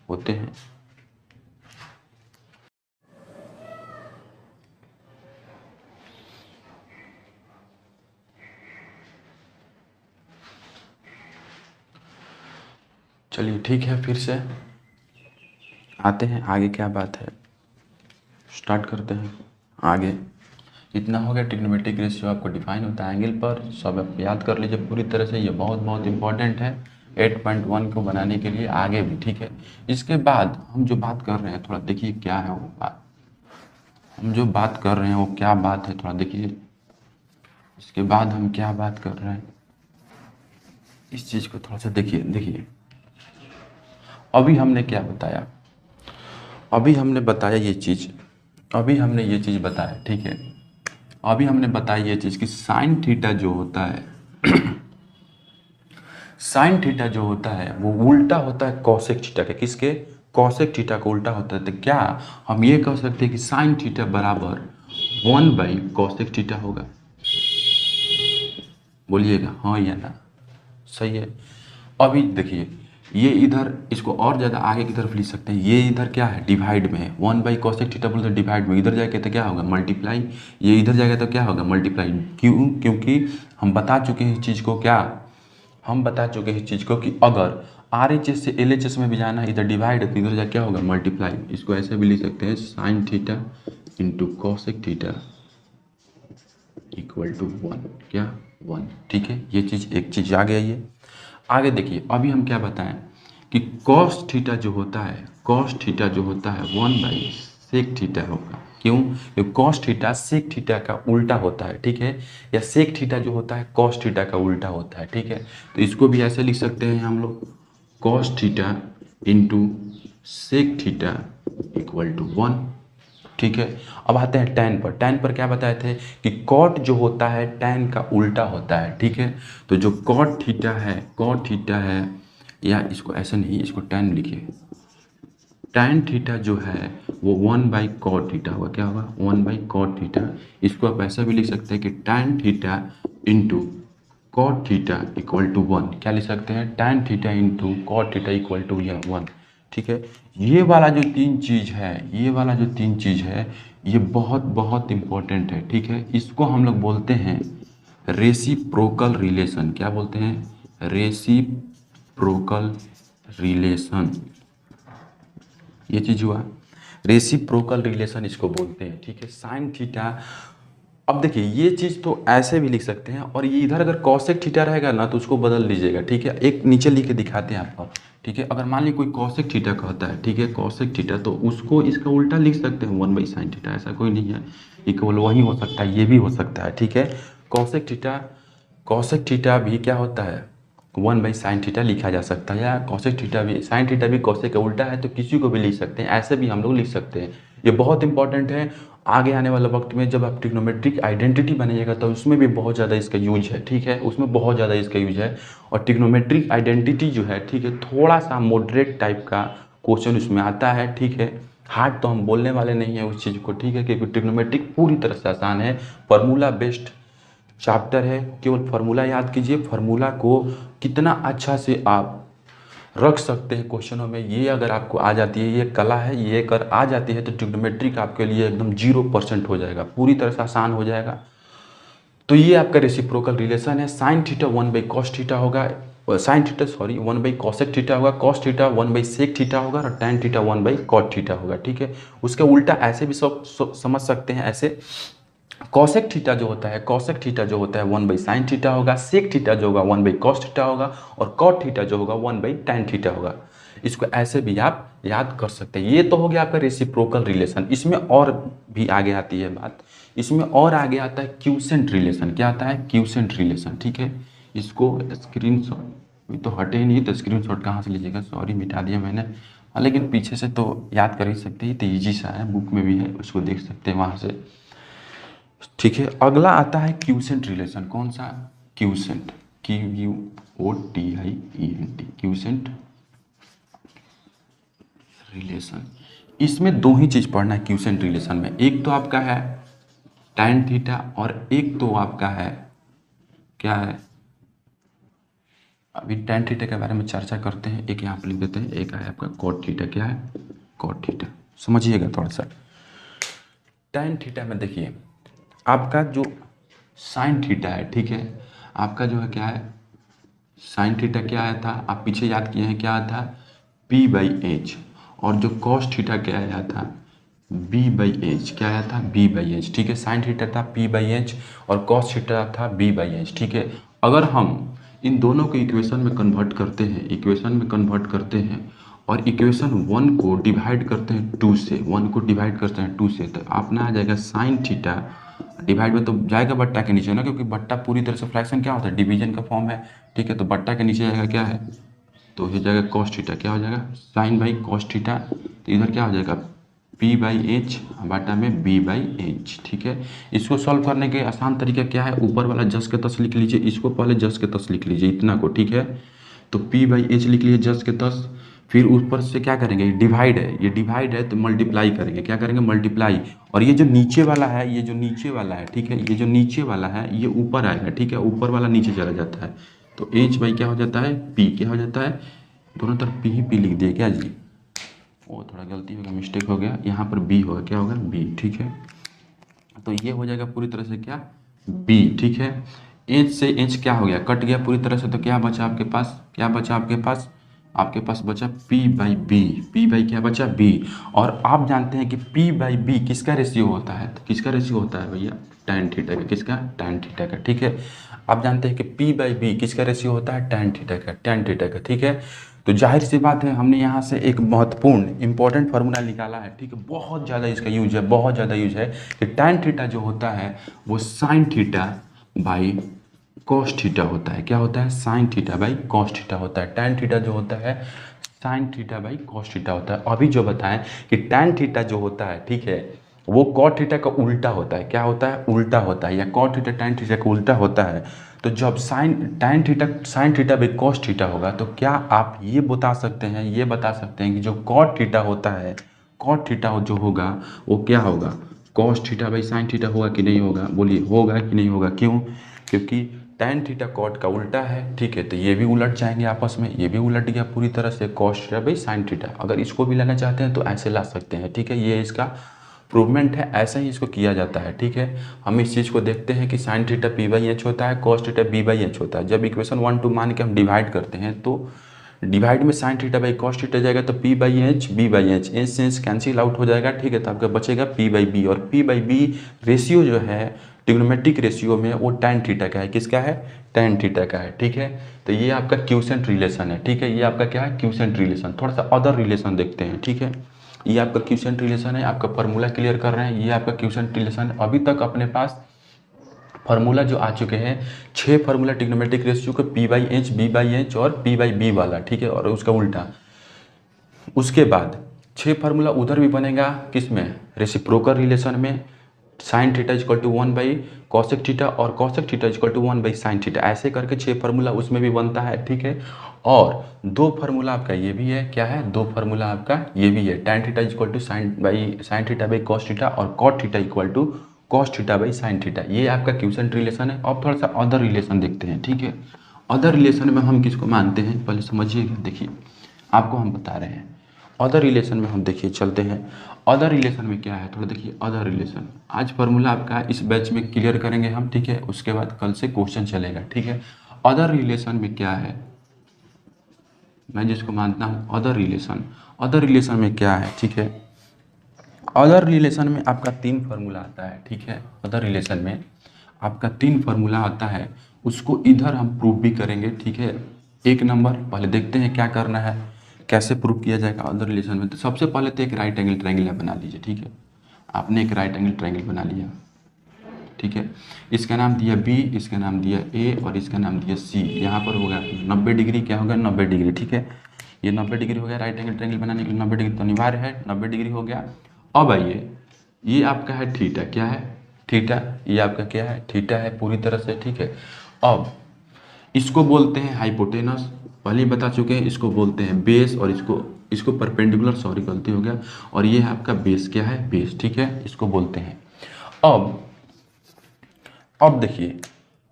होते हैं। चलिए ठीक है, फिर से आते हैं आगे, क्या बात है, स्टार्ट करते हैं आगे। इतना हो गया ट्रिग्नोमेट्रिक रेशियो आपको डिफाइन होता है एंगल पर, सब आप याद कर लीजिए पूरी तरह से, ये बहुत बहुत इंपॉर्टेंट है 8.1 को बनाने के लिए आगे भी, ठीक है। इसके बाद हम जो बात कर रहे हैं थोड़ा देखिए क्या है वो बात, हम जो बात कर रहे हैं वो क्या बात है, थोड़ा देखिए। इसके बाद हम क्या बात कर रहे हैं, इस चीज़ को थोड़ा सा देखिए। देखिए अभी हमने क्या बताया, अभी हमने बताया ये चीज़, अभी हमने ये चीज़ बताया, ठीक है। अभी हमने बताया ये चीज़ कि साइन थीटा जो होता है साइन थीटा जो होता है वो उल्टा होता है कॉसेक थीटा के, किसके, कॉसेक थीटा का उल्टा होता है। तो क्या हम ये कह सकते हैं कि साइन थीटा बराबर 1/कॉसेक थीटा होगा, बोलिएगा हाँ या ना, सही है। अभी देखिए ये इधर इसको और ज़्यादा आगे की तरफ लिख सकते हैं, ये इधर क्या है, डिवाइड में है, 1/कॉसेक थीटा बोलते हैं डिवाइड में, इधर जाके तो क्या होगा मल्टीप्लाई, ये इधर जाएगा तो क्या होगा मल्टीप्लाई। क्यों, क्योंकि हम बता चुके हैं इस चीज़ को, क्या हम बता चुके हैं इस चीज़ को कि अगर RHS से LHS में भी जाना है, इधर डिवाइड है तो इधर जाके क्या होगा मल्टीप्लाई। इसको ऐसे भी लिख सकते हैं sine theta into cosec theta equal to 1, क्या 1, ठीक है। ये चीज़ एक चीज़ आ गया। ये आगे देखिए अभी हम क्या बताएं कि कॉस थीटा जो होता है, कॉस थीटा जो होता है 1/सेक थीटा होगा। क्यों, क्योंकि कॉस थीटा सेक थीटा का उल्टा होता है, ठीक है, या सेक थीटा जो होता है कॉस थीटा का उल्टा होता है, ठीक है। तो इसको भी ऐसे लिख सकते हैं हम लोग, cos theta into sec theta equal to 1, ठीक है। अब आते हैं टैन पर, टैन पर क्या बताए थे कि कॉट जो होता है टैन का उल्टा होता है, ठीक है। तो जो कॉट थीटा है, कॉट थीटा है, या इसको ऐसे नहीं, इसको टैन लिखिए, टैन थीटा जो है वो 1/कॉट थीटा होगा, क्या होगा 1/कॉट थीटा। इसको आप ऐसा भी लिख सकते हैं कि tan theta into cot theta equal to 1, क्या लिख सकते हैं, tan theta into cot theta equal to 1, ठीक है। ये वाला जो तीन चीज़ है, ये वाला जो तीन चीज़ है ये बहुत बहुत इम्पोर्टेंट है, ठीक है। इसको हम लोग बोलते हैं रेसिप्रोकल रिलेशन, क्या बोलते हैं, रेसिप्रोकल रिलेशन। ये चीज़ हुआ रेसिप्रोकल रिलेशन, इसको बोलते हैं, ठीक है। साइन थीटा, अब देखिए ये चीज़ तो ऐसे भी लिख सकते हैं, और ये इधर अगर कॉसेक थीटा रहेगा ना तो उसको बदल लीजिएगा, ठीक है। एक नीचे लिख के दिखाते हैं आपको, ठीक है। अगर मान लीजिए कोई कॉसेक थीटा कहता है, ठीक है, कॉसेक थीटा, तो उसको इसका उल्टा लिख सकते हैं 1/साइन थीटा, ऐसा कोई नहीं है, इक्वल वही हो सकता है, ये भी हो सकता है, ठीक है। कॉसेक थीटा, कॉसेक थीटा भी क्या होता है 1/साइन थीटा लिखा जा सकता है, या कॉसेक थीटा भी, साइन थीटा भी कॉसेक का उल्टा है तो किसी को भी लिख सकते हैं, ऐसे भी हम लोग लिख सकते हैं। ये बहुत इंपॉर्टेंट है, आगे आने वाले वक्त में जब आप ट्रिग्नोमेट्रिक आइडेंटिटी बनेगा तो उसमें भी बहुत ज़्यादा इसका यूज है, ठीक है, उसमें बहुत ज़्यादा इसका यूज है। और ट्रिग्नोमेट्रिक आइडेंटिटी जो है, ठीक है, थोड़ा सा मॉडरेट टाइप का क्वेश्चन उसमें आता है, ठीक है। हार्ड तो हम बोलने वाले नहीं है उस चीज़ को, ठीक है, क्योंकि ट्रिग्नोमेट्रिक पूरी तरह से आसान है, फार्मूला बेस्ड चैप्टर है, केवल फार्मूला याद कीजिए, फार्मूला को कितना अच्छा से आप रख सकते हैं क्वेश्चनों में, ये अगर आपको आ जाती है, ये कला है, ये अगर आ जाती है तो ट्रिग्नोमेट्रिक आपके लिए एकदम 0% हो जाएगा, पूरी तरह से आसान हो जाएगा। तो ये आपका रेसिप्रोकल रिलेशन है, साइन थीटा 1/कॉस थीटा होगा, साइन थीटा सॉरी 1/कॉसेक थीटा होगा, कॉस थीटा 1/सेक थीटा होगा, और टैन थीटा 1/कॉट थीटा होगा, ठीक है। उसके उल्टा ऐसे भी सब समझ सकते हैं, ऐसे कॉसेक थीटा जो होता है, कॉसेक थीटा जो होता है 1/साइन थीटा होगा, सेक थीटा जो होगा 1/कॉस थीटा होगा, और कॉट थीटा जो होगा 1/टैन थीटा होगा। इसको ऐसे भी आप याद कर सकते हैं। ये तो हो गया आपका रेसिप्रोकल रिलेशन। इसमें और भी आगे आती है बात इसमें और आगे आता है क्यूसेंट रिलेशन। क्या आता है? Quotient relation. ठीक है, इसको स्क्रीनशॉट, अभी तो हटे ही नहीं तो स्क्रीनशॉट कहाँ से लीजिएगा, सॉरी मिटा दिया मैंने। हाँ लेकिन पीछे से तो याद कर ही सकते हैं, तो ईजी सा है, बुक में भी है, उसको देख सकते हैं वहाँ से। ठीक है, अगला आता है क्यूसेंट रिलेशन। कौन सा? Quotient, QUOTIENT, quotient relation. इसमें दो ही चीज़ पढ़ना है क्यूसेंट रिलेशन में, एक तो आपका है tan थीटा और एक तो आपका है क्या है, अभी tan थीटा के बारे में चर्चा करते हैं। एक यहाँ पर लिख देते हैं, एक है आपका cot थीटा। क्या है? cot theta. समझिएगा थोड़ा सा। tan थीटा में देखिए आपका जो sin थीटा है, ठीक है, आपका जो है क्या है, sin थीटा क्या आया था, आप पीछे याद किए हैं, क्या आया था? P/H। और जो cos थीटा क्या आया था? B/H। क्या आया था? B/H। ठीक है, sin थीटा था P/H और cos थीटा था B/H। ठीक है, अगर हम इन दोनों को इक्वेशन में कन्वर्ट करते हैं, इक्वेशन में कन्वर्ट करते हैं और इक्वेशन 1 को डिवाइड करते हैं 2 से, 1 को डिवाइड करते हैं 2 से, तो अपना आ जाएगा sin थीटा डिवाइड में तो जाएगा बट्टा के नीचे ना, क्योंकि बट्टा पूरी तरह से फ्रैक्शन क्या होता है, डिवीजन का फॉर्म है। ठीक है, तो बट्टा के नीचे जाएगा क्या है, तो हो जाएगा cos थीटा। क्या हो जाएगा? sin by cos theta. तो इधर क्या हो जाएगा? P/H बटा में B/H। ठीक है, इसको सॉल्व करने के आसान तरीका क्या है, ऊपर वाला जस के तस लिख लीजिए, इसको पहले जस के तस लिख लीजिए, इतना को। ठीक है, तो P/H लिख लीजिए जस के तस, फिर ऊपर से क्या करेंगे, डिवाइड है, ये डिवाइड है तो मल्टीप्लाई करेंगे। क्या करेंगे? मल्टीप्लाई। और ये जो नीचे वाला है, ये जो नीचे वाला है, ठीक है, ये जो नीचे वाला है ये ऊपर आएगा। ठीक है, ऊपर वाला नीचे चला जाता है, तो H बाई क्या हो जाता है? P। क्या हो जाता है? दोनों तरफ P ही P लिख दिए क्या जी? वो थोड़ा गलती हो गया, मिस्टेक हो गया, यहाँ पर B होगा। क्या होगा? B। ठीक है, तो ये हो जाएगा पूरी तरह से क्या? B। ठीक है, H से H क्या हो गया? कट गया पूरी तरह से, तो क्या बचा आपके पास? क्या बचा आपके पास? आपके पास बचा P/B। P बाई क्या बचा? B। और आप जानते हैं कि P/B किसका रेशियो होता है? तो किसका रेशियो होता है भैया? tan थीटा का। किसका? tan थीटा का। ठीक है, आप जानते हैं कि P/B किसका रेशियो होता है? tan थीटा का। tan थीटा का। ठीक है, तो जाहिर सी बात है हमने यहाँ से एक महत्वपूर्ण इंपॉर्टेंट फार्मूला निकाला है। ठीक है, बहुत ज़्यादा इसका यूज है, बहुत ज़्यादा यूज है कि tan थीटा जो होता है वो sin theta by cos theta होता है। क्या होता है? sin theta by cos theta होता है। tan थीटा जो होता है sin theta by cos theta होता है। अभी जो बताएं कि tan थीटा जो होता है, ठीक है, वो cot थीटा का उल्टा होता है। क्या होता है? उल्टा होता है, या cot थीटा tan थीटा का उल्टा होता है। तो जब tan theta sin theta by cos theta होगा, तो क्या आप ये बता सकते हैं, ये बता सकते हैं कि जो cot थीटा होता है, cot थीटा जो होगा वो क्या होगा? cos theta by sin theta होगा कि नहीं होगा? बोलिए, होगा कि नहीं होगा? क्यों? क्योंकि tan थीटा cot का उल्टा है। ठीक है, तो ये भी उलट जाएंगे आपस में, ये भी उलट गया पूरी तरह से, cos theta by sin theta. अगर इसको भी लाना चाहते हैं तो ऐसे ला सकते हैं। ठीक है, ये इसका प्रूवमेंट है, ऐसा ही इसको किया जाता है। ठीक है, हम इस चीज़ को देखते हैं कि sin थीटा P/H होता है, cos थीटा B/H होता है। जब इक्वेशन 1 2 मान के हम डिवाइड करते हैं, तो डिवाइड में sin theta by cos theta जाएगा, तो P/H B/H, एच से एच कैंसिल आउट हो जाएगा। ठीक है, तो आपका बचेगा P/B, और P/B रेशियो जो है ट्रिग्नोमेट्रिक रेशियो में वो tan थीटा का है। किसका है? tan थीटा का है। ठीक है, तो ये आपका क्यूसेंट रिलेशन है। ठीक है, ये आपका क्या है? Quotient relation. थोड़ा सा अदर रिलेशन देखते हैं। ठीक है, ये आपका क्यूसेंट रिलेशन है, आपका फार्मूला क्लियर कर रहे हैं, ये आपका क्यूसेंट रिलेशन। अभी तक अपने पास फार्मूला जो आ चुके हैं 6 फार्मूला ट्रिग्नोमेट्रिक रेशियो के P/H B/H और P/B वाला। ठीक है, और उसका उल्टा। उसके बाद 6 फार्मूला उधर भी बनेगा, किस में? रेसिप्रोकल रिलेशन में, sin theta equal to 1 by cosec theta और cosec theta equal to 1 by sin theta. ऐसे करके 6 फार्मूला उसमें भी बनता है। ठीक है, और 2 फार्मूला आपका ये भी है। क्या है? 2 फार्मूला आपका ये भी है, tan theta equal to sin theta by cos theta और cot theta equal to cos theta by sin theta. ये आपका क्यूसेंट रिलेशन है। अब थोड़ा सा अदर रिलेशन देखते हैं। ठीक है, अदर रिलेशन में हम किसको मानते हैं पहले समझिएगा। देखिए, आपको हम बता रहे हैं अदर रिलेशन में हम देखिए चलते हैं। अदर रिलेशन में क्या है, थोड़ा देखिए अदर रिलेशन। आज फार्मूला आपका इस बैच में क्लियर करेंगे हम। ठीक है, उसके बाद कल से क्वेश्चन चलेगा। ठीक है, अदर रिलेशन में क्या है, मैं जिसको मानता हूँ अदर रिलेशन। अदर रिलेशन में क्या है? ठीक है, अदर रिलेशन में आपका 3 फार्मूला आता है। ठीक है, अदर रिलेशन में आपका 3 फार्मूला आता है, उसको इधर हम प्रूव भी करेंगे। ठीक है, 1 नंबर पहले देखते हैं क्या करना है, कैसे प्रूव किया जाएगा अदर रिलेशन में। तो सबसे पहले तो एक राइट एंगल ट्रायंगल बना लीजिए। ठीक है, आपने एक राइट एंगल ट्रायंगल बना लिया, ठीक है। इसका नाम दिया बी, इसका नाम दिया ए और इसका नाम दिया सी। यहाँ पर हो गया 90 डिग्री, क्या होगा 90 डिग्री, ठीक है। ये 90 डिग्री हो गया, राइट एंगल ट्रायंगल बनाने के लिए 90 डिग्री तो अनिवार्य है, 90 डिग्री हो गया। अब आइए, ये आपका है थीटा, क्या है थीटा, ये आपका क्या है थीटा है पूरी तरह से, ठीक है। अब इसको बोलते हैं हाइपोटेनस, पहले ही बता चुके हैं, इसको बोलते हैं बेस और इसको इसको परपेंडिकुलर, सॉरी गलती हो गया, और ये है आपका बेस, क्या है बेस, ठीक है, इसको बोलते हैं। अब देखिए,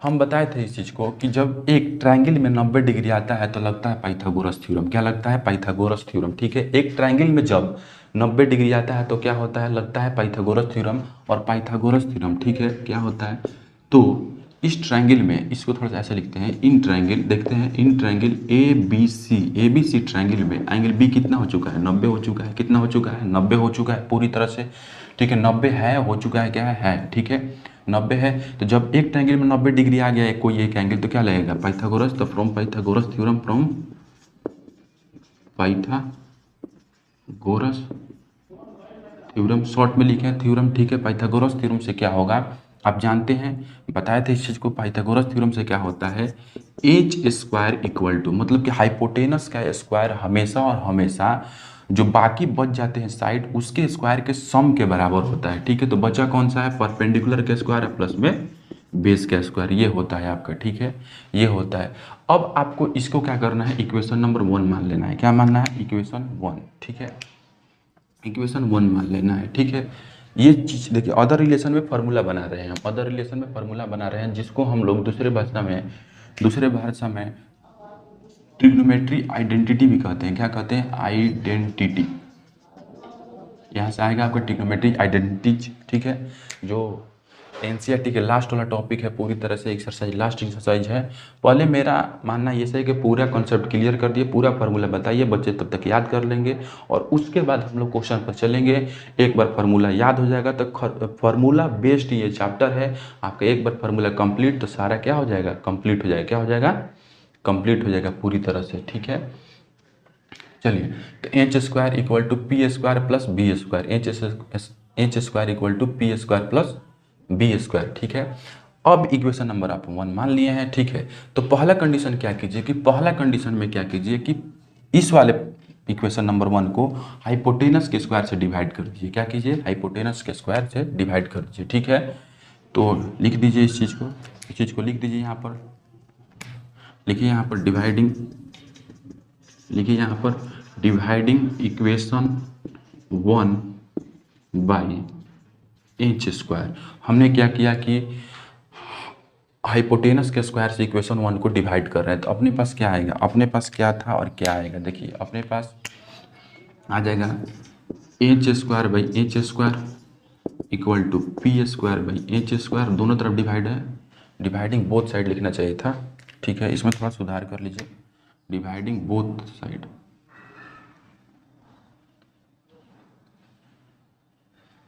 हम बताए थे इस चीज़ को कि जब एक ट्रायंगल में 90 डिग्री आता है तो लगता है पाइथागोरस थ्योरम, क्या लगता है पाइथागोरस थ्योरम, ठीक है। एक ट्रायंगल में जब 90 डिग्री आता है तो क्या होता है, लगता है पाइथागोरस थ्योरम, और पाइथागोरस थ्योरम, ठीक है, क्या होता है। तो इस ट्रायंगल में, इसको थोड़ा सा ऐसे लिखते हैं, इन ट्रायंगल, देखते हैं in triangle A B C triangle में एंगल बी कितना हो चुका है, 90 हो चुका है, कितना हो चुका है 90 हो चुका है पूरी तरह से, ठीक है। 90 है, हो चुका है, क्या है ठीक है 90 है। तो जब एक ट्रायंगल में 90 डिग्री आ गया है कोई एक एंगल, तो क्या लगेगा पाइथागोरस, तो from Pythagoras theorem, from Pythagoras theorem, short में लिखे हैं थ्योरम, ठीक है। पाइथागोरस थ्योरम से क्या होगा, आप जानते हैं, बताए थे इस चीज़ को, पाइथागोरस थ्योरम से क्या होता है, एच स्क्वायर इक्वल टू, मतलब कि हाइपोटेनस का स्क्वायर हमेशा और हमेशा जो बाकी बच जाते हैं साइड, उसके स्क्वायर के सम के बराबर होता है, ठीक है। तो बचा कौन सा है, परपेंडिकुलर का स्क्वायर प्लस में बेस का स्क्वायर, ये होता है आपका, ठीक है, ये होता है। अब आपको इसको क्या करना है, इक्वेशन नंबर 1 मान लेना है, क्या मानना है, इक्वेशन 1, ठीक है, इक्वेशन 1 मान लेना है, ठीक है। ये चीज़ देखिए, अदर रिलेशन में फार्मूला बना रहे हैं हम, अदर रिलेशन में फार्मूला बना रहे हैं, जिसको हम लोग दूसरे भाषा में ट्रिग्नोमेट्री आइडेंटिटी भी कहते हैं, क्या कहते हैं, आइडेंटिटी, यहाँ से आएगा आपका ट्रिग्नोमेट्री आइडेंटिटी, ठीक है। जो एनसीईआरटी के लास्ट वाला टॉपिक है, पूरी तरह से एक्सरसाइज, लास्ट एक्सरसाइज है। पहले मेरा मानना ये है कि पूरा कॉन्सेप्ट क्लियर कर दिए, पूरा फार्मूला बताइए, बच्चे तब तक याद कर लेंगे, और उसके बाद हम लोग क्वेश्चन पर चलेंगे। एक बार फार्मूला याद हो जाएगा तो फार्मूला बेस्ड ये चैप्टर है आपका, एक बार फार्मूला कंप्लीट तो सारा क्या हो जाएगा, कंप्लीट हो जाएगा, क्या हो जाएगा, कंप्लीट हो जाएगा पूरी तरह से, ठीक है। चलिए, तो H square equal to P square plus B square, H square equal to P square plus B square, ठीक है। अब इक्वेशन नंबर आप 1 मान लिए हैं, ठीक है। तो पहला कंडीशन क्या कीजिए, कि पहला कंडीशन में क्या कीजिए कि इस वाले इक्वेशन नंबर 1 को हाइपोटेनस के स्क्वायर से डिवाइड कर दीजिए, क्या कीजिए, हाइपोटेनस के स्क्वायर से डिवाइड कर दीजिए, ठीक है। तो लिख दीजिए इस चीज़ को लिख दीजिए, यहाँ पर लिखिए, यहाँ पर डिवाइडिंग, लिखिए यहाँ पर dividing equation 1 by H square. हमने क्या किया कि हाइपोटेनस के स्क्वायर से इक्वेशन 1 को डिवाइड कर रहे हैं, तो अपने पास क्या आएगा, अपने पास क्या था और क्या आएगा, देखिए अपने पास आ जाएगा H square by H square equal to P square by H square, दोनों तरफ डिवाइड है, डिवाइडिंग बोथ साइड लिखना चाहिए था, ठीक है। इसमें थोड़ा सुधार कर लीजिए, डिवाइडिंग बोथ साइड,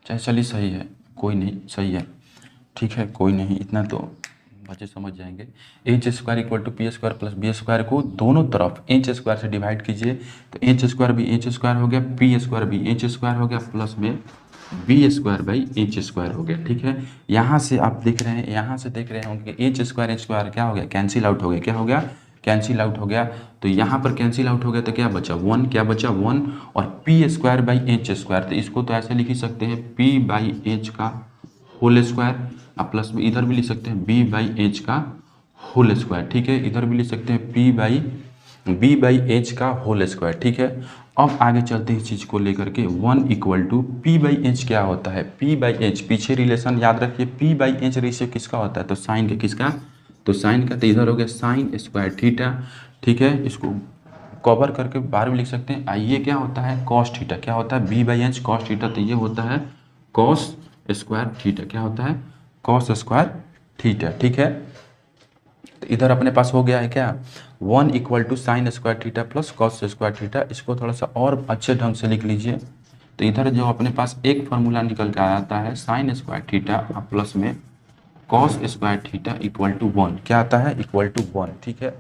चाहे चलिए सही है, कोई नहीं, सही है, ठीक है, कोई नहीं, इतना तो बच्चे समझ जाएंगे। H square equal to P square plus B square को दोनों तरफ एच स्क्वायर से डिवाइड कीजिए, तो एच स्क्वायर भी एच स्क्वायर हो गया, पी स्क्वायर भी एच स्क्वायर हो गया, प्लस में B square by H square हो गया, ठीक है। यहाँ से आप देख रहे हैं, यहाँ से देख रहे होंगे एच स्क्वायर क्या हो गया, कैंसिल आउट हो गया, क्या हो गया, कैंसिल आउट हो गया। तो यहाँ पर कैंसिल आउट हो गया तो क्या बचा 1, क्या बचा 1, और P square by H square, तो इसको तो ऐसे लिख ही सकते हैं पी बाई एच का होल स्क्वायर, अब प्लस में इधर भी लिख सकते हैं बी बाई एच का होल स्क्वायर, ठीक है। इधर भी लिख सकते हैं बी बाई एच का होल स्क्वायर, ठीक है। अब आगे चलते हैं इस चीज़ को लेकर के 1 equal to P by H क्या होता है, पी बाई एच, पीछे रिलेशन याद रखिए, पी बाई एच रेशियो किसका होता है, तो साइन का, किसका, तो साइन का, तो इधर हो गया साइन स्क्वायर थीटा, ठीक है। इसको कवर करके बार में लिख सकते हैं, ये क्या होता है, कॉस थीटा, क्या होता है, B by H cos theta, तो ये होता है कॉस स्क्वायर थीटा, क्या होता है, कॉस स्क्वायर थीटा, ठीक है। तो इधर अपने पास हो गया है क्या 1 equal to sine square theta plus cos square theta, इसको थोड़ा सा और अच्छे ढंग से लिख लीजिए। तो इधर जो अपने पास एक फार्मूला निकल के आता है साइन स्क्वायर थीटा प्लस में cos square theta equal to 1, क्या आता है, इक्वल टू 1, ठीक है,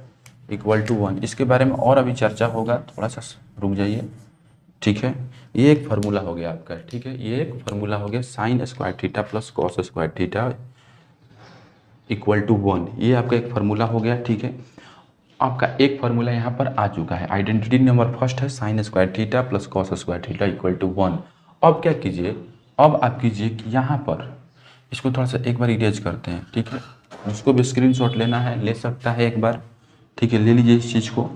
इक्वल टू 1। इसके बारे में और अभी चर्चा होगा, थोड़ा सा रुक जाइए, ठीक है। ये एक फार्मूला हो गया आपका, ठीक है, ये एक फार्मूला हो गया sine square theta plus cos square theta equal to 1, ये आपका एक फार्मूला हो गया। ठीक है, आपका एक फार्मूला यहाँ पर आ चुका है। आइडेंटिटी नंबर फर्स्ट है sine square theta plus cos square theta equal to 1। अब क्या कीजिए, अब आप कीजिए कि यहाँ पर इसको थोड़ा सा एक बार इरेज करते हैं। ठीक है, उसको भी स्क्रीनशॉट लेना है, ले सकता है एक बार। ठीक है, ले लीजिए इस चीज़ को।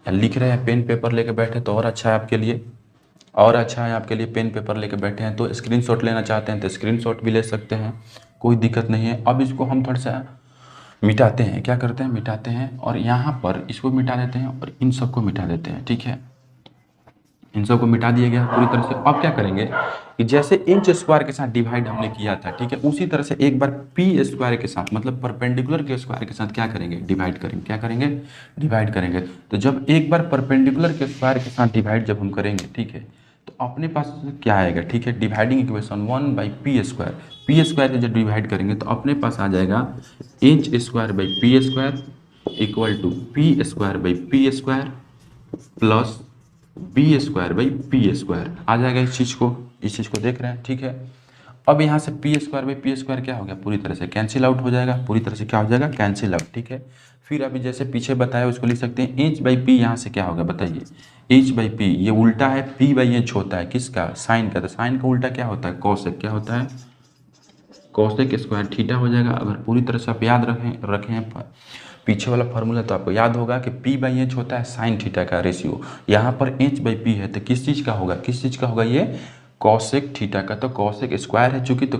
या लिख रहे हैं पेन पेपर लेके बैठे तो और अच्छा है आपके लिए, और अच्छा है आपके लिए। पेन पेपर लेके बैठे हैं तो स्क्रीनशॉट लेना चाहते हैं तो स्क्रीनशॉट भी ले सकते हैं, कोई दिक्कत नहीं है। अब इसको हम थोड़ा सा मिटाते हैं, क्या करते हैं, मिटाते हैं, और यहाँ पर इसको मिटा देते हैं और इन सबको मिटा देते हैं। ठीक है, इन सबको मिटा दिया गया पूरी तरह से। अब क्या करेंगे कि जैसे इंच स्क्वायर के साथ डिवाइड हमने किया था, ठीक है, उसी तरह से एक बार पी स्क्वायर के साथ, मतलब परपेंडिकुलर के स्क्वायर के साथ क्या करेंगे, डिवाइड करेंगे। क्या करेंगे, डिवाइड करेंगे। तो जब एक बार परपेंडिकुलर के स्क्वायर के साथ डिवाइड जब हम करेंगे, ठीक है, तो अपने पास क्या आएगा, ठीक है, dividing equation 1/p²। P square से जब डिवाइड करेंगे तो अपने पास आ जाएगा H square by P square equal to p² plus b² आ जाएगा। इस चीज़ को देख रहे हैं। ठीक है, अब यहाँ से p² क्या हो गया, पूरी तरह से कैंसिल आउट हो जाएगा, पूरी तरह से क्या हो जाएगा, कैंसिल आउट। ठीक है, फिर अभी जैसे पीछे बताया उसको लिख सकते हैं h/p। यहाँ से क्या होगा बताइए, h/p ये उल्टा है, p/h होता है किसका, साइन का। तो साइन का उल्टा क्या होता है, कॉसेक। क्या होता है, कॉसेक स्क्वायर थीटा हो जाएगा। अगर पूरी तरह से आप याद रखें पीछे वाला फार्मूला तो आपको याद होगा कि p/h होता है साइन थीटा का रेशियो। यहाँ पर h/p है तो किस चीज़ का होगा, किस चीज़ का होगा, ये कॉसेक थीटा का। तो कॉसेक स्क्वायर है चूंकि, तो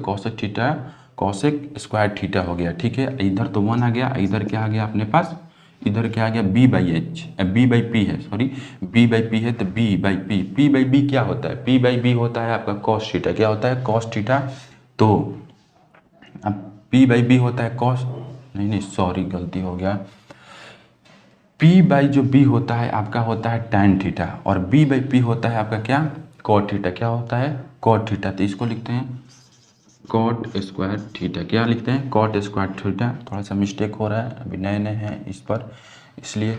कॉसेक स्क्वायर थीटा हो गया। ठीक है, इधर तो 1 आ गया, इधर क्या आ गया अपने पास, इधर क्या आ गया b/p है, सॉरी b/p है तो b/p। p/b क्या होता है, p/b होता है आपका कॉस थीटा। क्या होता है, कॉस थीटा। तो अब p/b होता है कॉस, नहीं सॉरी गलती हो गया, p/b होता है आपका, होता है tan थीटा, और b/p होता है आपका क्या, cot थीटा। क्या होता है, cot थीटा। तो इसको लिखते हैं cot स्क्वायर थीटा। क्या लिखते हैं, cot स्क्वायर थीटा। थोड़ा सा मिस्टेक हो रहा है, अभी नए नए हैं इस पर, इसलिए।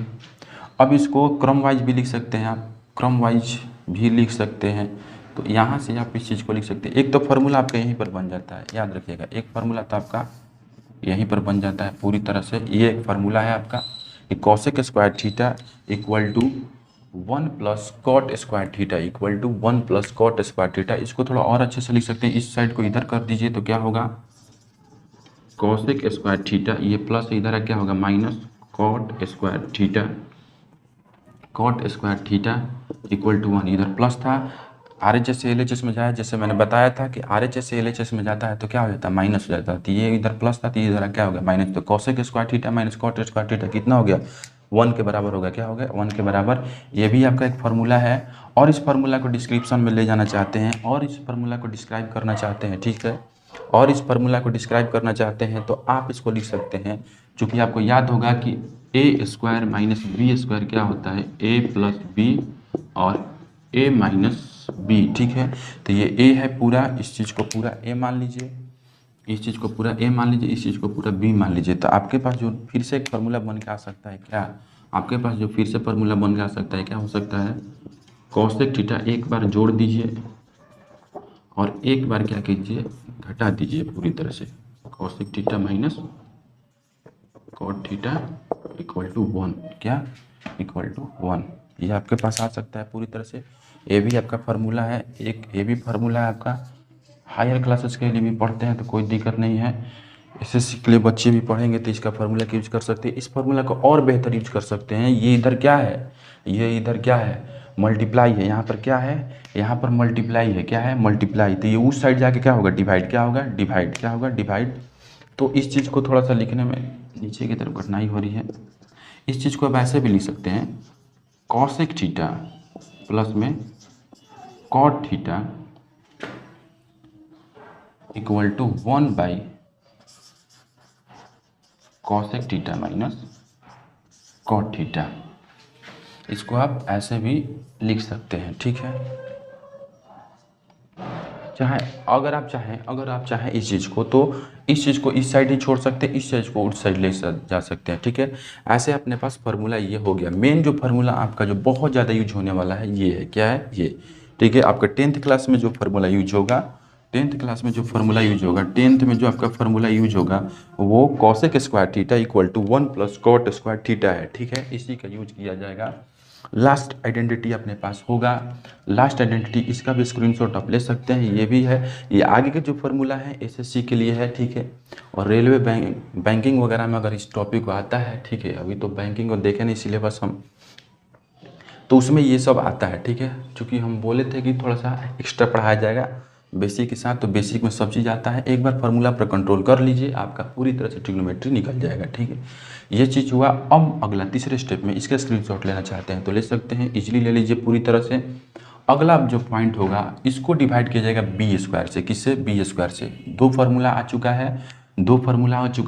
अब इसको क्रम वाइज भी लिख सकते हैं आप, क्रम वाइज भी लिख सकते हैं। तो यहाँ से आप इस चीज़ को लिख सकते हैं। एक तो फार्मूला आपका यहीं पर बन जाता है, याद रखिएगा, एक फार्मूला तो आपका यहीं पर बन जाता है पूरी तरह से। ये एक फार्मूला है आपका कि cosec square theta equal to 1 plus cot square theta equal to 1 plus cot square theta. इसको थोड़ा और अच्छे से लिख सकते हैं, इस साइड को इधर कर दीजिए तो क्या होगा, कॉसेक स्क्वायर थीटा, ये प्लस इधर है क्या होगा, minus cot square theta, cot square theta equal to 1। इधर प्लस था, RHS से LHS में जाए, जैसे मैंने बताया था कि RHS से LHS में जाता है तो क्या हो जाता है, माइनस हो जाता है। तो ये इधर प्लस था तो इधर क्या हो गया, माइनस। तो cosec square theta minus cot square theta कितना हो गया, 1 के बराबर होगा। क्या हो गया, 1 के बराबर। ये भी आपका एक फार्मूला है, और इस फार्मूला को डिस्क्रिप्शन में ले जाना चाहते हैं, और इस फार्मूला को डिस्क्राइब करना चाहते हैं, ठीक है, और इस फार्मूला को डिस्क्राइब करना चाहते हैं तो आप इसको लिख सकते हैं। चूँकि आपको याद होगा कि a² माइनस b² क्या होता है, a प्लस बी और a माइनस बी। ठीक है, तो ये a है पूरा, इस चीज़ को पूरा a मान लीजिए, इस चीज़ को पूरा a मान लीजिए, इस चीज़ को पूरा b मान लीजिए। तो आपके पास जो फिर से एक फार्मूला बन के आ सकता है, क्या आपके पास जो फिर से फार्मूला बन के आ सकता है, क्या हो सकता है, कॉसेक थीटा एक बार जोड़ दीजिए और एक बार क्या कीजिए, घटा दीजिए पूरी तरह से, cosec theta minus cot theta equal to 1। क्या, इक्वल टू 1। ये आपके पास आ सकता है पूरी तरह से। ये भी आपका फार्मूला है, एक ये भी फार्मूला है आपका। हायर क्लासेस के लिए भी पढ़ते हैं तो कोई दिक्कत नहीं है, SSC के लिए बच्चे भी पढ़ेंगे तो इसका फार्मूला का यूज कर सकते हैं। इस फार्मूला को और बेहतर यूज कर सकते हैं। ये इधर क्या है, ये इधर क्या है, मल्टीप्लाई है। यहाँ पर क्या है, यहाँ पर मल्टीप्लाई है। क्या है, मल्टीप्लाई। तो ये उस साइड जाके क्या होगा, डिवाइड। क्या होगा, डिवाइड। क्या होगा, डिवाइड। तो इस चीज़ को थोड़ा सा लिखने में नीचे की तरफ कठिनाई हो रही है। इस चीज़ को आप ऐसे भी लिख सकते हैं, कॉसेक थीटा प्लस में cot theta equal to 1 by cosec theta minus cot theta. इसको आप ऐसे भी लिख सकते हैं, ठीक है। चाहे अगर आप चाहें इस चीज़ को, तो इस चीज़ को इस साइड ही छोड़ सकते हैं, इस चीज़ को उस साइड ले जा सकते हैं, ठीक है। ऐसे अपने पास फार्मूला ये हो गया। मेन जो फार्मूला आपका जो बहुत ज़्यादा यूज होने वाला है ये है, क्या है, ये, ठीक है। आपका 10th क्लास में जो फार्मूला यूज होगा टेंथ क्लास में जो फार्मूला यूज होगा, टेंथ में जो आपका फार्मूला यूज होगा वो cosec square theta equal to 1 plus cot square theta है, ठीक है, इसी का यूज किया जाएगा। लास्ट आइडेंटिटी अपने पास होगा, लास्ट आइडेंटिटी इसका भी स्क्रीनशॉट आप ले सकते हैं, ये भी है। ये आगे के जो फार्मूला है एसएससी के लिए है, ठीक है, और रेलवे बैंकिंग वगैरह में अगर इस टॉपिक को आता है, ठीक है, अभी तो बैंकिंग को देखे नहीं सिलेबस हम, तो उसमें ये सब आता है, ठीक है, क्योंकि हम बोले थे कि थोड़ा सा एक्स्ट्रा पढ़ाया जाएगा बेसिक के साथ, तो बेसिक में सब चीज़ आता है। एक बार फार्मूला पर कंट्रोल कर लीजिए, आपका पूरी तरह से ट्रिग्नोमेट्री निकल जाएगा, ठीक है। ये चीज़ हुआ। अब अगला तीसरे स्टेप में इसका स्क्रीनशॉट लेना चाहते हैं तो ले सकते हैं, इजीली ले लीजिए पूरी तरह से। अगला जो पॉइंट होगा इसको डिवाइड किया जाएगा बी स्क्वायर से, किससे, बी स्क्वायर से। दो फार्मूला आ चुका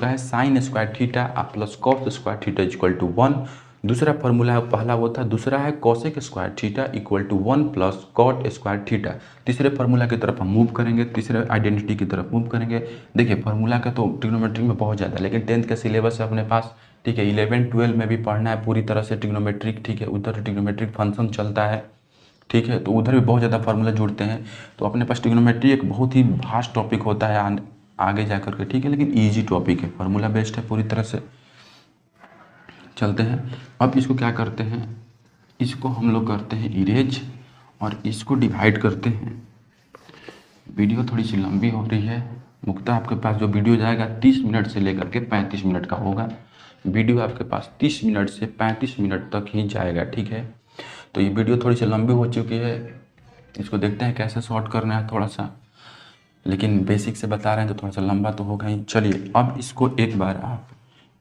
है, sine square theta plus cos square theta equal to 1। दूसरा फार्मूला पहला वो था, दूसरा है cosec square theta equal to 1 plus cot square theta. तीसरे फार्मूला की तरफ हम मूव करेंगे, तीसरे आइडेंटिटी की तरफ मूव करेंगे। देखिए फार्मूला का तो ट्रिग्नोमेट्री में बहुत ज़्यादा है, लेकिन टेंथ का सिलेबस है अपने पास, ठीक है, 11-12 में भी पढ़ना है पूरी तरह से ट्रिग्नोमेट्रिक, ठीक है, उधर ट्रिग्नोमेट्रिक फंक्शन चलता है, ठीक है, तो उधर भी बहुत ज़्यादा फार्मूला जुड़ते हैं। तो अपने पास ट्रिग्नोमेट्री एक बहुत ही वास्ट टॉपिक होता है आगे जा कर के, ठीक है, लेकिन ईजी टॉपिक है, फार्मूला बेस्ड है पूरी तरह से। चलते हैं, अब इसको क्या करते हैं, इसको हम लोग करते हैं इरेज और इसको डिवाइड करते हैं। वीडियो थोड़ी सी लंबी हो रही है, मुक्ता आपके पास जो वीडियो जाएगा 30 मिनट से लेकर के 35 मिनट का होगा। वीडियो आपके पास 30 मिनट से 35 मिनट तक ही जाएगा, ठीक है। तो ये वीडियो थोड़ी सी लंबी हो चुकी है, इसको देखते हैं कैसे शॉर्ट करना है थोड़ा सा, लेकिन बेसिक से बता रहे हैं तो थोड़ा सा लंबा तो होगा ही। चलिए अब इसको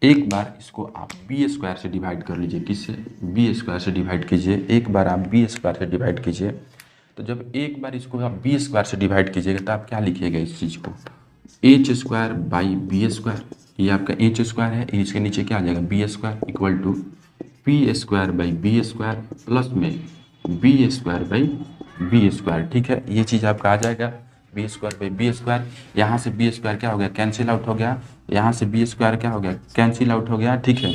एक बार इसको आप बी स्क्वायर से डिवाइड कर लीजिए, किससे, बी स्क्वायर से डिवाइड कीजिए। एक बार आप बी स्क्वायर से डिवाइड कीजिए, तो जब एक बार इसको आप बी स्क्वायर से डिवाइड कीजिएगा तो आप क्या लिखिएगा इस चीज़ को, H square by B square. ये आपका एच स्क्वायर है, इसके नीचे क्या आ जाएगा, B square equal to P square by B square plus में B square by B square, ठीक है। ये चीज़ आपका आ जाएगा B square by B square. यहाँ से बी स्क्वायर क्या हो गया, कैंसिल आउट हो गया, यहाँ से बी स्क्वायर क्या हो गया, कैंसिल आउट हो गया, ठीक है।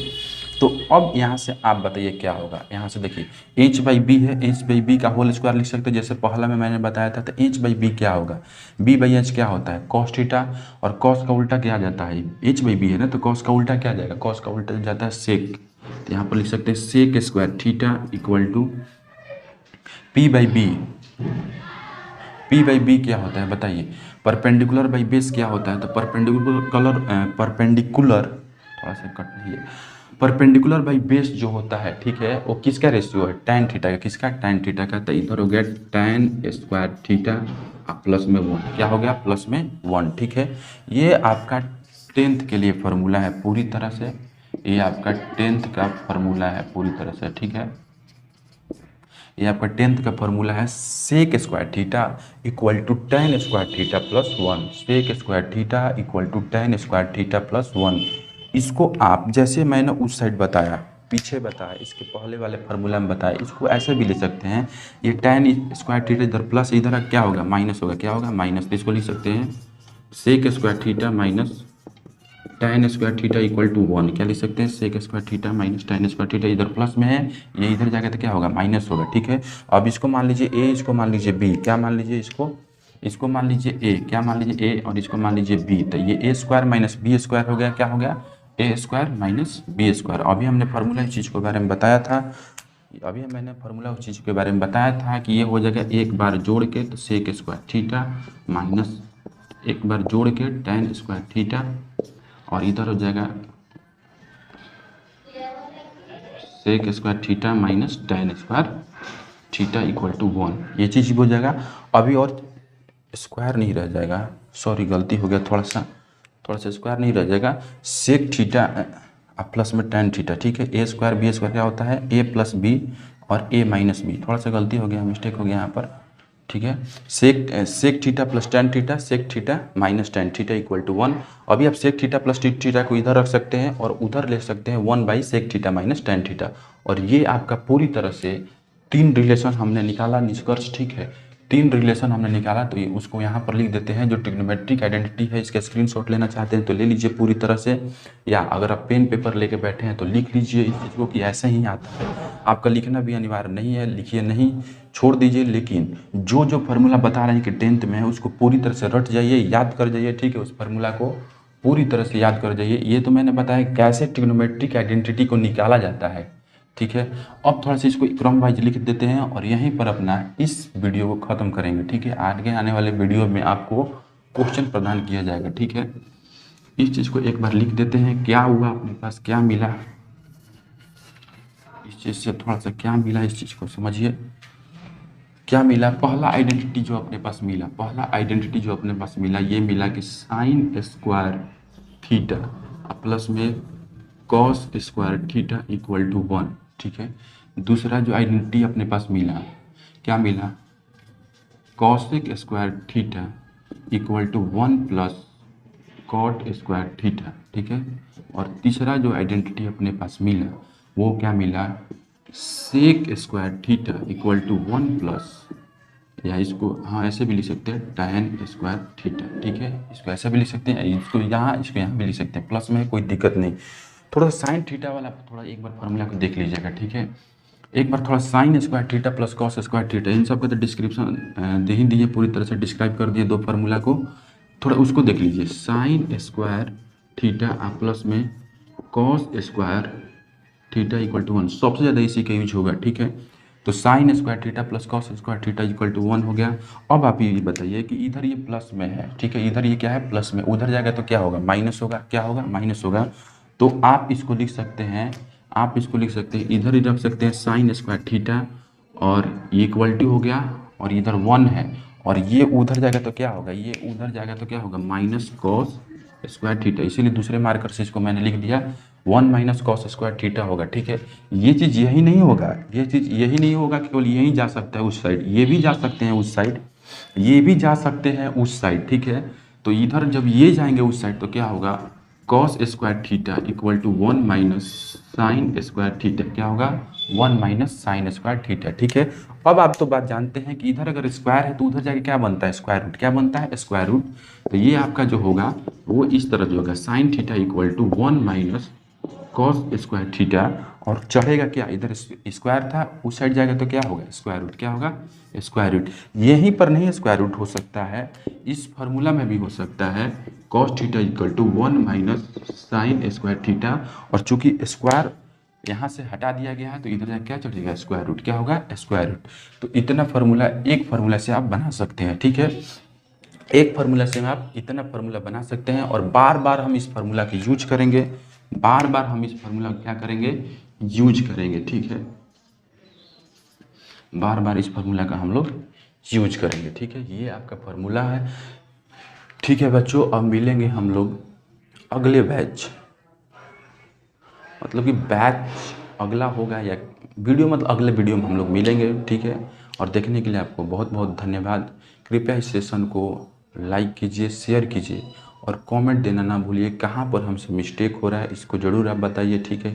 तो अब यहाँ से आप बताइए क्या होगा, यहाँ से देखिए एच बाई बी है, एच बाई बी का होल स्क्वायर लिख सकते हैं, जैसे पहला में मैंने बताया था। तो एच बाई बी क्या होगा, बी बाई एच क्या होता है, कॉस थीटा, और कॉस का उल्टा क्या आ जाता है, एच बाई बी है ना, तो कॉस का उल्टा क्या आ जाएगा, कॉस का उल्टा जाता है सेक। तो यहाँ पर लिख सकते हैं sec square theta equal to P by B. P by B क्या होता है बताइए, परपेंडिकुलर बाई बेस क्या होता है, तो परपेंडिकुलर थोड़ा सा कट नहीं है, परपेंडिकुलर बाई बेस जो होता है, ठीक है, वो किसका रेशियो है, टैन थीटा का, किसका, टैन थीटा का। तो इधर हो गया टैन स्क्वायर थीटा प्लस में 1, क्या हो गया, प्लस में 1, ठीक है। ये आपका टेंथ के लिए फार्मूला है पूरी तरह से, ये आपका टेंथ का फार्मूला है पूरी तरह से, ठीक है। ये आपका टेंथ का फार्मूला है, sec square theta equal to tan square theta plus 1, sec square theta equal to tan square theta plus 1। इसको आप जैसे मैंने उस साइड बताया, पीछे बताया, इसके पहले वाले फार्मूला में बताया, इसको ऐसे भी ले सकते हैं। ये टैन स्क्वायर थीटा इधर प्लस, इधर क्या होगा, माइनस होगा, क्या होगा, माइनस। तो इसको लिख सकते हैं sec square theta minus tan square theta equal to 1, क्या लिख सकते हैं, sec square theta minus tan square theta, इधर प्लस में है, ये इधर जाकर तो क्या होगा, माइनस होगा, ठीक है। अब इसको मान लीजिए ए, इसको मान लीजिए बी, क्या मान लीजिए, इसको मान लीजिए ए, क्या मान लीजिए ए, और इसको मान लीजिए बी। तो ये ए स्क्वायर माइनस बी स्क्वायर हो गया, क्या हो गया, ए स्क्वायर माइनस बी स्क्वायर। अभी हमने फार्मूला इस चीज़ के बारे में बताया था, उस चीज़ के बारे में बताया था कि ये हो जाएगा एक बार जोड़ के, तो सेक स्क्वायर थीटा माइनस एक बार जोड़ के टैन स्क्वायर थीटा, और इधर हो जाएगा sec square theta minus tan square theta equal to 1। ये चीज़ हो जाएगा। अभी और स्क्वायर नहीं रह जाएगा, सॉरी गलती हो गया, थोड़ा सा स्क्वायर नहीं रह जाएगा, सेक थीटा प्लस में टैन थीटा, ठीक है। ए स्क्वायर बी स्क्वायर क्या होता है, ए प्लस बी और ए माइनस बी, थोड़ा सा गलती हो गया, मिस्टेक हो गया यहाँ पर, ठीक है। Sec theta plus tan theta, sec theta minus tan theta equal to 1। अभी आप सेक थीटा प्लस थीटा को इधर रख सकते हैं और उधर ले सकते हैं 1 by sec theta minus tan theta, और ये आपका पूरी तरह से 3 रिलेशन हमने निकाला निष्कर्ष, ठीक है। तीन रिलेशन हमने निकाला, तो ये उसको यहाँ पर लिख देते हैं। जो ट्रिग्नोमेट्रिक आइडेंटिटी है, इसका स्क्रीनशॉट लेना चाहते हैं तो ले लीजिए पूरी तरह से, या अगर आप पेन पेपर लेके बैठे हैं तो लिख लीजिए इस चीज़ को कि ऐसे ही आता है। आपका लिखना भी अनिवार्य नहीं है, लिखिए नहीं, छोड़ दीजिए, लेकिन जो जो फार्मूला बता रहे हैं कि 10th में है उसको पूरी तरह से रट जाइए, याद कर जाइए, ठीक है। उस फार्मूला को पूरी तरह से याद कर जाइए। ये तो मैंने बताया कैसे ट्रिग्नोमेट्रिक आइडेंटिटी को निकाला जाता है, ठीक है। अब थोड़ा सा इसको क्रम वाइज लिख देते हैं और यहीं पर अपना इस वीडियो को ख़त्म करेंगे, ठीक है। आगे आने वाले वीडियो में आपको क्वेश्चन प्रदान किया जाएगा, ठीक है। इस चीज़ को एक बार लिख देते हैं, क्या हुआ अपने पास, क्या मिला, इस चीज़ से थोड़ा सा क्या मिला, इस चीज़ को समझिए। क्या मिला, पहला आइडेंटिटी जो अपने पास मिला, पहला आइडेंटिटी जो अपने पास मिला, ये मिला कि साइन स्क्वायर थीटा प्लस में cos square theta equal to 1, ठीक है। दूसरा जो आइडेंटिटी अपने पास मिला, क्या मिला, cosec square theta equal to 1 plus cot square theta, ठीक है। और तीसरा जो आइडेंटिटी अपने पास मिला वो क्या मिला, sec square theta equal to 1 plus, या इसको हाँ ऐसे भी लिख सकते हैं tan स्क्वायर थीटा, ठीक है। इसको ऐसे भी लिख सकते हैं, इसको यहाँ भी लिख सकते हैं, प्लस में कोई दिक्कत नहीं। थोड़ा सा साइन थीटा वाला थोड़ा एक बार फार्मूला को देख लीजिएगा, ठीक है। एक बार थोड़ा sine square theta plus cos square theta, इन सब का तो डिस्क्रिप्शन दे ही दिए, पूरी तरह से डिस्क्राइब कर दिए दो फार्मूला को, थोड़ा उसको देख लीजिए। साइन स्क्वायर थीटा प्लस में cos square theta equal to 1, सबसे ज़्यादा इसी का यूज होगा, ठीक है। तो sine square theta plus cos square theta equal to 1 हो गया। अब आप ये बताइए कि इधर ये प्लस में है, ठीक है, इधर ये क्या है, प्लस में, उधर जाएगा तो क्या होगा, माइनस होगा, क्या होगा, माइनस होगा। तो आप इसको लिख सकते हैं, आप इसको लिख सकते हैं, इधर ही रख सकते हैं साइन स्क्वायर थीटा और ये इक्वल टू हो गया, और इधर 1 है, और ये उधर जाएगा तो क्या होगा, ये उधर जाएगा तो क्या होगा, माइनस कॉस स्क्वायर थीटा। इसीलिए दूसरे मार्कर से इसको मैंने लिख दिया 1 माइनस कॉस स्क्वायर थीटा होगा, ठीक है। ये चीज़ यही नहीं होगा, ये चीज़ यही नहीं होगा कि केवल यही जा सकता है उस साइड, ये भी जा सकते हैं उस साइड, ये भी जा सकते हैं उस साइड, ठीक है। तो इधर जब ये जाएंगे उस साइड तो क्या होगा, cos square theta equal to 1 minus sine square theta, क्या होगा, 1 माइनस साइन स्क्वायर थीटा, ठीक है। अब आप तो बात जानते हैं कि इधर अगर स्क्वायर है तो उधर जाके क्या बनता है, स्क्वायर रूट, क्या बनता है, स्क्वायर रूट। तो ये आपका जो होगा वो इस तरह जो होगा, sine theta equal to 1 minus cos square theta, और चढ़ेगा क्या, इधर स्क्वायर था उस साइड जाएगा तो क्या होगा, स्क्वायर रूट, क्या होगा, स्क्वायर रूट। यहीं पर नहीं स्क्वायर रूट हो सकता है, इस फार्मूला में भी हो सकता है, cos theta equal to 1 minus sine square theta, और चूंकि स्क्वायर यहाँ से हटा दिया गया है तो इधर जाके क्या चढ़ेगा, स्क्वायर रूट, क्या होगा, स्क्वायर रूट। तो इतना फार्मूला एक फार्मूला से आप बना सकते हैं, ठीक है। एक फार्मूला से आप इतना फार्मूला बना सकते हैं, और बार बार हम इस फार्मूला की यूज करेंगे, बार बार हम इस फार्मूला क्या करेंगे, यूज करेंगे, ठीक है। बार बार इस फार्मूला का हम लोग यूज करेंगे, ठीक है। ये आपका फार्मूला है, ठीक है बच्चों। अब मिलेंगे हम लोग अगले बैच, मतलब कि बैच अगला होगा या वीडियो, मतलब अगले वीडियो में हम लोग मिलेंगे, ठीक है। और देखने के लिए आपको बहुत बहुत धन्यवाद। कृपया इस सेशन को लाइक कीजिए, शेयर कीजिए, और कमेंट देना ना भूलिए, कहाँ पर हमसे मिस्टेक हो रहा है इसको ज़रूर आप बताइए, ठीक है।